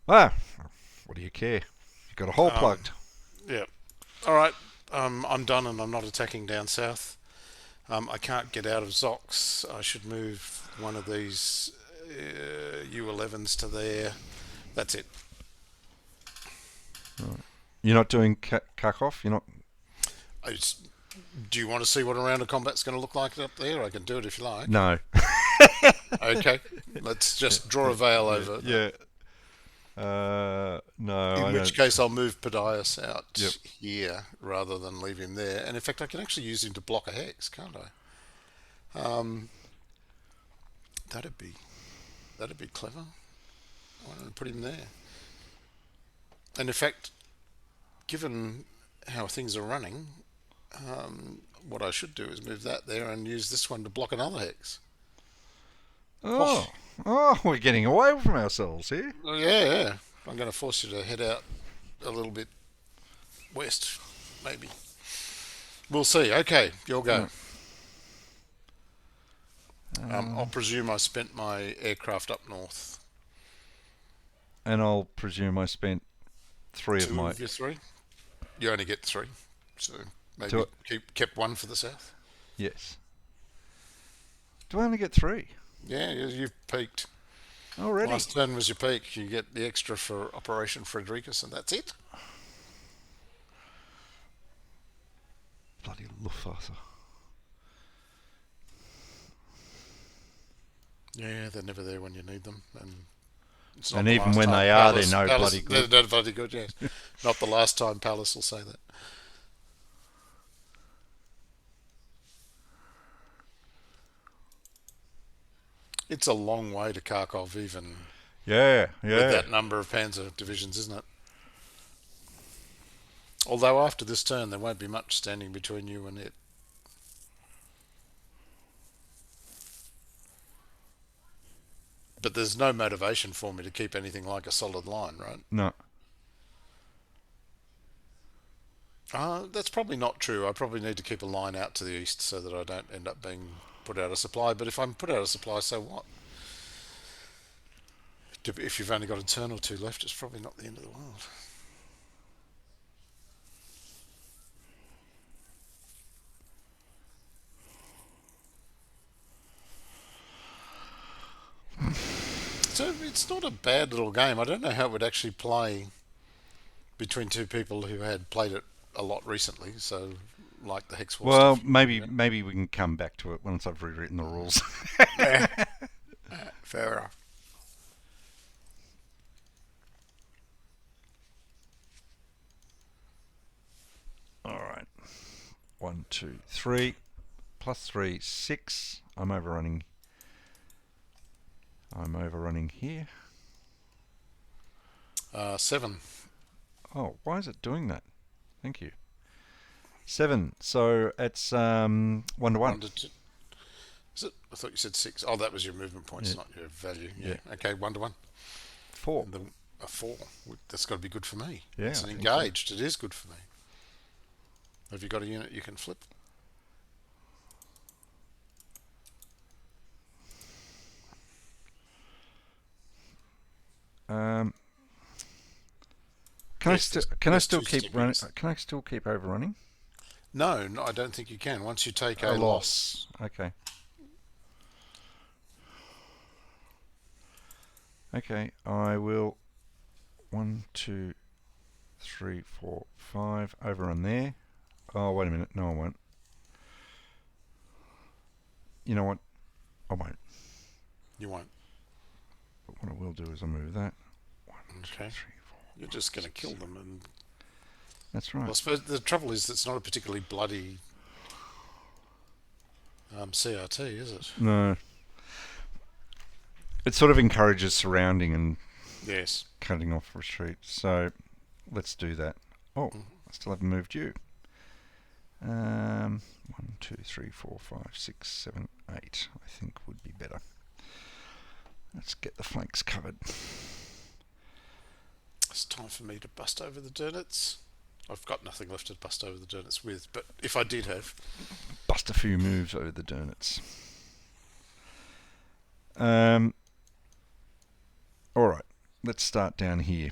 [SPEAKER 2] Ah, what do you care? You got a hole
[SPEAKER 1] Um,
[SPEAKER 2] plugged.
[SPEAKER 1] yeah. All right. I'm done, and I'm not attacking down south. I can't get out of Zox. I should move one of these U11s to there. That's it.
[SPEAKER 2] Right. You're not doing Kharkov. You're not.
[SPEAKER 1] I just, do you want to see what a round of combat's going to look like up there? I can do it if you like.
[SPEAKER 2] No.
[SPEAKER 1] Okay. Let's just draw a veil
[SPEAKER 2] Yeah.
[SPEAKER 1] over that.
[SPEAKER 2] Yeah. No, I
[SPEAKER 1] In which
[SPEAKER 2] don't.
[SPEAKER 1] case, I'll move Podias
[SPEAKER 2] Yep.
[SPEAKER 1] out here rather than leave him there. And in fact, I can actually use him to block a hex, can't I? That'd be clever. Why don't I put him there? And in fact, given how things are running, what I should do is move that there and use this one to block another hex. Oh,
[SPEAKER 2] Oh. Oh, we're getting away from ourselves here.
[SPEAKER 1] yeah, yeah. I'm going to force you to head out a little bit west, maybe. We'll see. Okay, your go.
[SPEAKER 2] Right.
[SPEAKER 1] I'll presume I spent my aircraft up north.
[SPEAKER 2] And I'll presume I spent three of
[SPEAKER 1] Two
[SPEAKER 2] my.
[SPEAKER 1] of your three. You only get three, so maybe
[SPEAKER 2] Two,
[SPEAKER 1] kept one for the south.
[SPEAKER 2] yes. Do I only get three
[SPEAKER 1] Yeah, you've peaked.
[SPEAKER 2] already?
[SPEAKER 1] Last turn was your peak. You get the extra for Operation Fredericus, and that's it.
[SPEAKER 2] Bloody Luftwaffe.
[SPEAKER 1] Yeah, they're never there when you need them, and it's not
[SPEAKER 2] And
[SPEAKER 1] the
[SPEAKER 2] even
[SPEAKER 1] last
[SPEAKER 2] when
[SPEAKER 1] time
[SPEAKER 2] they are, they're no bloody
[SPEAKER 1] They're
[SPEAKER 2] good.
[SPEAKER 1] not bloody good. Yes, not the last time Palace will say that. It's a long way to Kharkov, even
[SPEAKER 2] Yeah,
[SPEAKER 1] with
[SPEAKER 2] yeah.
[SPEAKER 1] that number of panzer divisions, isn't it? Although after this turn, there won't be much standing between you and it. But there's no motivation for me to keep anything like a solid line, right?
[SPEAKER 2] No.
[SPEAKER 1] That's probably not true. I probably need to keep a line out to the east so that I don't end up being put out of supply. But if I'm put out of supply, so what? If you've only got a turn or two left, it's probably not the end of the world. So it's not a bad little game. I don't know how it would actually play between two people who had played it a lot recently. So, like the Hex War
[SPEAKER 2] Well,
[SPEAKER 1] stuff.
[SPEAKER 2] maybe we can come back to it once I've rewritten the rules.
[SPEAKER 1] Yeah, fair enough.
[SPEAKER 2] All right. 1, 2, 3. Plus 3, 6. I'm overrunning. I'm overrunning here.
[SPEAKER 1] 7.
[SPEAKER 2] Oh, why is it doing that? Thank you. 7. So it's 1 to 1.
[SPEAKER 1] 1 to 2. Is it? I thought you said 6. Oh, that was your movement points,
[SPEAKER 2] Yeah.
[SPEAKER 1] not your value. Yeah.
[SPEAKER 2] Yeah.
[SPEAKER 1] Okay, 1 to 1.
[SPEAKER 2] 4.
[SPEAKER 1] And a 4. That's got to be good for me.
[SPEAKER 2] Yeah,
[SPEAKER 1] It's an
[SPEAKER 2] I think so.
[SPEAKER 1] engaged. It is good for me. Have you got a unit you can flip?
[SPEAKER 2] Can
[SPEAKER 1] Yes,
[SPEAKER 2] I still
[SPEAKER 1] there's two
[SPEAKER 2] keep running?
[SPEAKER 1] stickers.
[SPEAKER 2] Can I still keep overrunning?
[SPEAKER 1] No, I don't think you can. Once you take a
[SPEAKER 2] A
[SPEAKER 1] loss,
[SPEAKER 2] Okay. Okay, I will 1, 2, 3, 4, 5 overrun there. Oh, wait a minute. No, I won't. You know what? I won't.
[SPEAKER 1] you won't.
[SPEAKER 2] But what I will do is I'll move that. 1, 2,
[SPEAKER 1] Okay.
[SPEAKER 2] 3, 4.
[SPEAKER 1] You're just going to kill them. And
[SPEAKER 2] That's
[SPEAKER 1] well, I
[SPEAKER 2] right.
[SPEAKER 1] suppose the trouble is it's not a particularly bloody CRT, is it?
[SPEAKER 2] No. It sort of encourages surrounding and
[SPEAKER 1] Yes.
[SPEAKER 2] cutting off retreat. So let's do that. Oh, I still haven't moved you. 1, 2, 3, 4, 5, 6, 7, 8. I think would be better. Let's get the flanks covered.
[SPEAKER 1] It's time for me to bust over the Dernits. I've got nothing left to bust over the Dernits with, but if I did have,
[SPEAKER 2] Bust a few moves over the Dernits. Alright, let's start down here.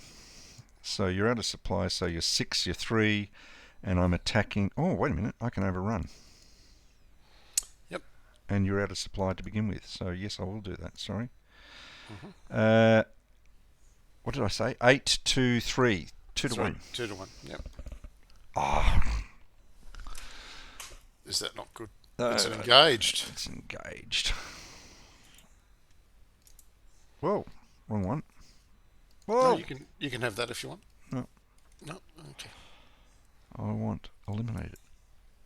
[SPEAKER 2] So you're out of supply, so you're 6, you're 3, and I'm attacking. Oh, wait a minute, I can overrun.
[SPEAKER 1] Yep.
[SPEAKER 2] And you're out of supply to begin with, so yes, I will do that, sorry.
[SPEAKER 1] Mm-hmm.
[SPEAKER 2] What did I say? 8 to 3. 2 to 1.
[SPEAKER 1] 2 to 1. Yep.
[SPEAKER 2] Oh,
[SPEAKER 1] Is that not good?
[SPEAKER 2] no,
[SPEAKER 1] It's an engaged.
[SPEAKER 2] It's engaged. Whoa, wrong one. Whoa.
[SPEAKER 1] No, you can have that if you want.
[SPEAKER 2] No.
[SPEAKER 1] No. Okay.
[SPEAKER 2] I want eliminated.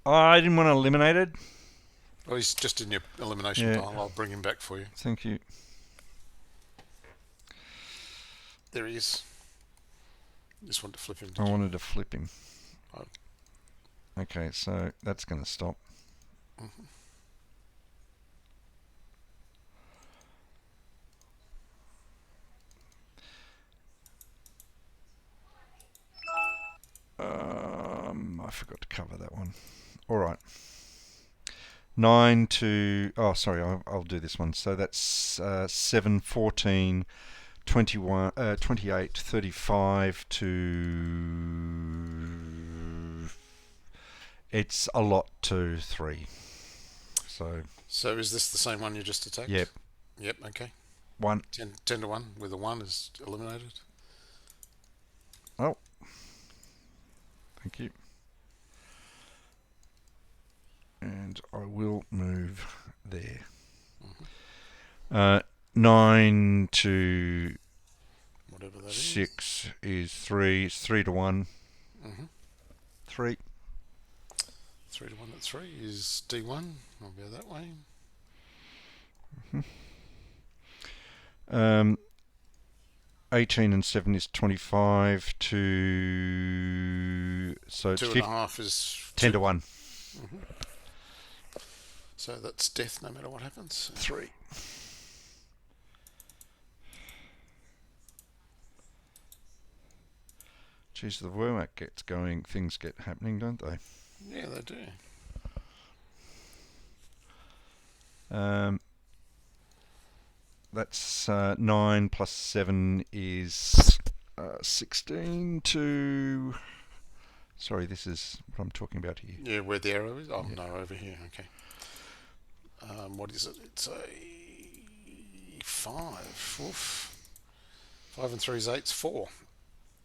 [SPEAKER 2] Oh, I didn't want eliminated.
[SPEAKER 1] Well, he's just in your elimination
[SPEAKER 2] Yeah.
[SPEAKER 1] pile. I'll bring him back for you.
[SPEAKER 2] Thank you.
[SPEAKER 1] There he is. Just want to flip him.
[SPEAKER 2] I wanted to flip him.
[SPEAKER 1] Oh.
[SPEAKER 2] Okay, so that's going to stop.
[SPEAKER 1] Mm-hmm.
[SPEAKER 2] I forgot to cover that one. All right. 9 to... Oh, sorry, I'll do this one. So that's 7, 14, 21, 28, 35 to... It's a lot to 3. So...
[SPEAKER 1] So is this the same one you just attacked?
[SPEAKER 2] Yep.
[SPEAKER 1] Yep, okay.
[SPEAKER 2] 1.
[SPEAKER 1] 10 to 1 with a 1 is eliminated.
[SPEAKER 2] Oh. Thank you. And I will move there.
[SPEAKER 1] Mm-hmm.
[SPEAKER 2] 9 to
[SPEAKER 1] Whatever that
[SPEAKER 2] 6 is 3. It's 3 to 1.
[SPEAKER 1] Mm-hmm.
[SPEAKER 2] 3.
[SPEAKER 1] 3 to 1 at 3 is D1. I'll go that way.
[SPEAKER 2] 18 and 7 is 25 to... So it's
[SPEAKER 1] 2.5 is
[SPEAKER 2] 10 to 1.
[SPEAKER 1] Mm-hmm. So that's death no matter what happens.
[SPEAKER 2] 3. Geez, the Wehrmacht gets going, things get happening, don't they?
[SPEAKER 1] Yeah, they do.
[SPEAKER 2] That's 9 plus 7 is 16 to... Sorry, this is what I'm talking about here.
[SPEAKER 1] Yeah, where the arrow is? Oh,
[SPEAKER 2] Yeah.
[SPEAKER 1] no, over here. Okay. What is it? It's a 5. Oof. 5 and 3 is 8. It's 4.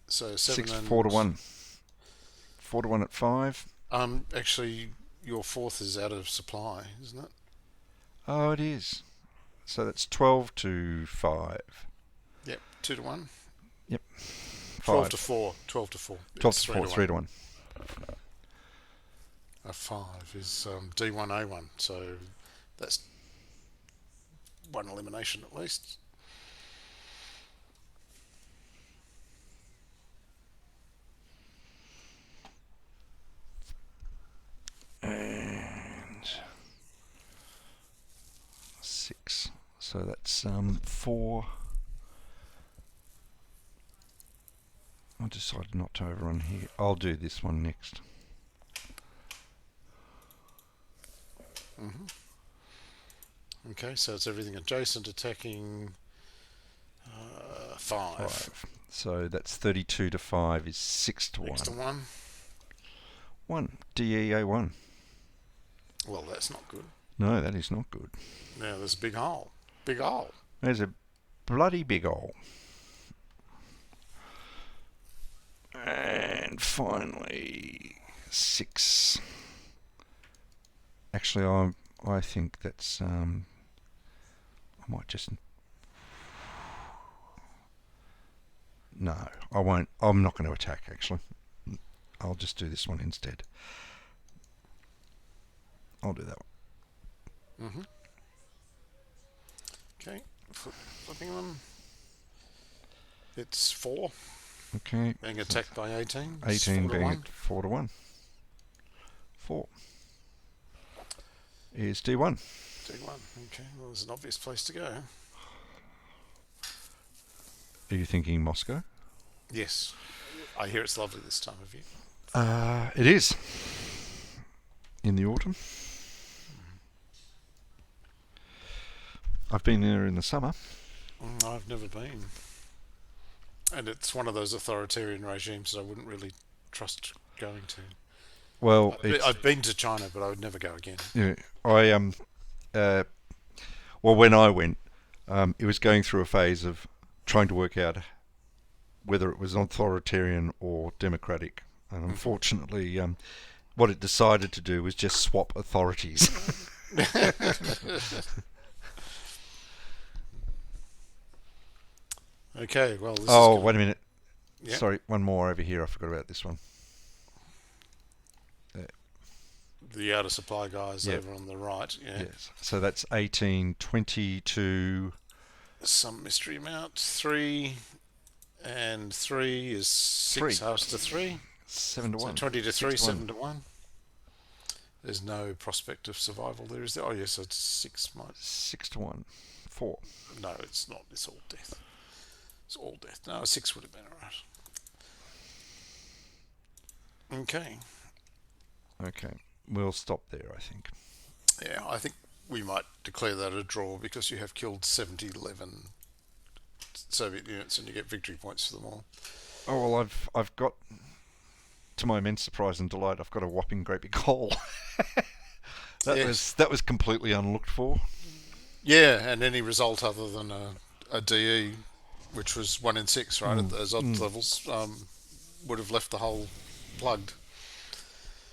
[SPEAKER 1] So 7
[SPEAKER 2] 6,
[SPEAKER 1] and...
[SPEAKER 2] 4 to 1. 4 to 1 at 5.
[SPEAKER 1] Actually, your fourth is out of supply, isn't it?
[SPEAKER 2] Oh, it is. So that's 12 to 5.
[SPEAKER 1] Yep, 2 to 1.
[SPEAKER 2] Yep.
[SPEAKER 1] 12
[SPEAKER 2] 5.
[SPEAKER 1] to 4. 12 to 4.
[SPEAKER 2] 12
[SPEAKER 1] It's
[SPEAKER 2] to 4, 3 to 1.
[SPEAKER 1] A 5 is D1A1, so that's one elimination at least.
[SPEAKER 2] And 6. So that's 4. I decided not to overrun here. I'll do this one next.
[SPEAKER 1] Okay, so it's everything adjacent, attacking 5.
[SPEAKER 2] 5. So that's 32 to 5 is 6 to 1.
[SPEAKER 1] Next to 1.
[SPEAKER 2] 1. DEA1.
[SPEAKER 1] Well, that's not good.
[SPEAKER 2] No, that is not good.
[SPEAKER 1] Now there's a big hole. Big hole.
[SPEAKER 2] There's a bloody big hole. And finally, 6. Actually, I think that's I might just... No, I won't. I'm not going to attack, actually. I'll just do this one instead. I'll do that one.
[SPEAKER 1] Okay, flipping them. It's 4.
[SPEAKER 2] Okay.
[SPEAKER 1] Being attacked by 18.
[SPEAKER 2] 18 being
[SPEAKER 1] 1.
[SPEAKER 2] at 4 to 1. 4 is D1.
[SPEAKER 1] D1. Okay, well, there's an obvious place to go.
[SPEAKER 2] Are you thinking Moscow?
[SPEAKER 1] Yes. I hear it's lovely this time of year.
[SPEAKER 2] It is. In the autumn. I've been there in the summer.
[SPEAKER 1] I've never been. And it's one of those authoritarian regimes that I wouldn't really trust going to.
[SPEAKER 2] Well,
[SPEAKER 1] I've been to China, but I would never go again.
[SPEAKER 2] Yeah, well, when I went, it was going through a phase of trying to work out whether it was authoritarian or democratic. And unfortunately, what it decided to do was just swap authorities.
[SPEAKER 1] Okay, well, this
[SPEAKER 2] Oh,
[SPEAKER 1] is
[SPEAKER 2] wait a minute.
[SPEAKER 1] Yeah.
[SPEAKER 2] Sorry, one more over here. I forgot about this one.
[SPEAKER 1] the outer supply guys
[SPEAKER 2] Yep.
[SPEAKER 1] over on the right. Yeah.
[SPEAKER 2] Yes. So that's 18, 22.
[SPEAKER 1] Some mystery amount. 3 and 3 is 6
[SPEAKER 2] 3.
[SPEAKER 1] halves to 3.
[SPEAKER 2] 7 to
[SPEAKER 1] So
[SPEAKER 2] 1.
[SPEAKER 1] 20 to 3,
[SPEAKER 2] 6 to 1.
[SPEAKER 1] 7 to 1. There's no prospect of survival there, is there? Oh, yes, so it's 6 minus.
[SPEAKER 2] 6 to 1. 4.
[SPEAKER 1] No, it's not. It's all death. It's all death. No, a 6 would have been alright. Okay.
[SPEAKER 2] Okay. We'll stop there, I think.
[SPEAKER 1] Yeah, I think we might declare that a draw because you have killed 70-11 Soviet units and you get victory points for them all.
[SPEAKER 2] Oh, well, I've got, to my immense surprise and delight, I've got a whopping great big hole. That was completely unlooked for.
[SPEAKER 1] Yeah, and any result other than a DE, which was 1 in 6, right, at those odd levels, would have left the hole plugged.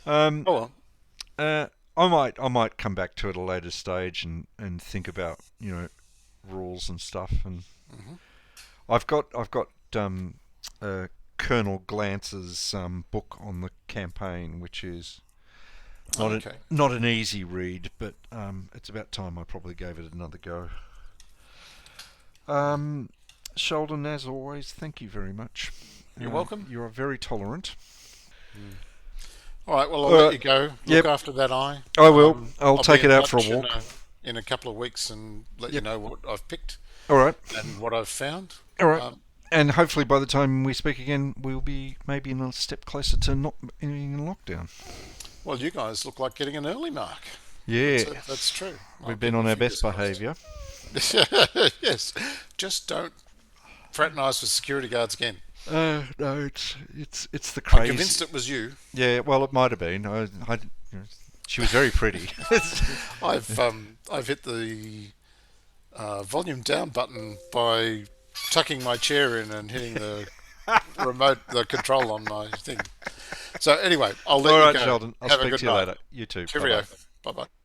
[SPEAKER 2] Oh
[SPEAKER 1] well.
[SPEAKER 2] I might come back to it at a later stage and think about rules and stuff. And I've got Colonel Glance's book on the campaign, which is not an easy read, but it's about time I probably gave it another go. Sheldon, as always, thank you very much.
[SPEAKER 1] You're welcome.
[SPEAKER 2] You are very tolerant.
[SPEAKER 1] All right, well, I'll let you go. Look after that eye.
[SPEAKER 2] I will. I'll take
[SPEAKER 1] be
[SPEAKER 2] it
[SPEAKER 1] in
[SPEAKER 2] out for a
[SPEAKER 1] touch
[SPEAKER 2] walk.
[SPEAKER 1] in a couple of weeks and let you know what I've picked
[SPEAKER 2] All right.
[SPEAKER 1] and what I've found.
[SPEAKER 2] All right. And hopefully by the time we speak again, we'll be maybe a step closer to not being in lockdown.
[SPEAKER 1] Well, you guys look like getting an early mark.
[SPEAKER 2] Yeah,
[SPEAKER 1] That's true. I'll
[SPEAKER 2] we've been
[SPEAKER 1] keep
[SPEAKER 2] on
[SPEAKER 1] my
[SPEAKER 2] our best
[SPEAKER 1] fingers crossed.
[SPEAKER 2] behaviour.
[SPEAKER 1] Yes, just don't fraternise with security guards again.
[SPEAKER 2] No, it's the
[SPEAKER 1] I'm
[SPEAKER 2] craze.
[SPEAKER 1] convinced it was you.
[SPEAKER 2] Yeah, well, it might have been. You know, she was very pretty.
[SPEAKER 1] I've hit the volume down button by tucking my chair in and hitting the the control on my thing. So anyway, I'll let
[SPEAKER 2] All
[SPEAKER 1] you
[SPEAKER 2] right,
[SPEAKER 1] go.
[SPEAKER 2] Sheldon. I'll
[SPEAKER 1] Have a
[SPEAKER 2] speak
[SPEAKER 1] good
[SPEAKER 2] to you
[SPEAKER 1] night.
[SPEAKER 2] later. You too. Bye
[SPEAKER 1] Cheerio.
[SPEAKER 2] bye.
[SPEAKER 1] Bye bye.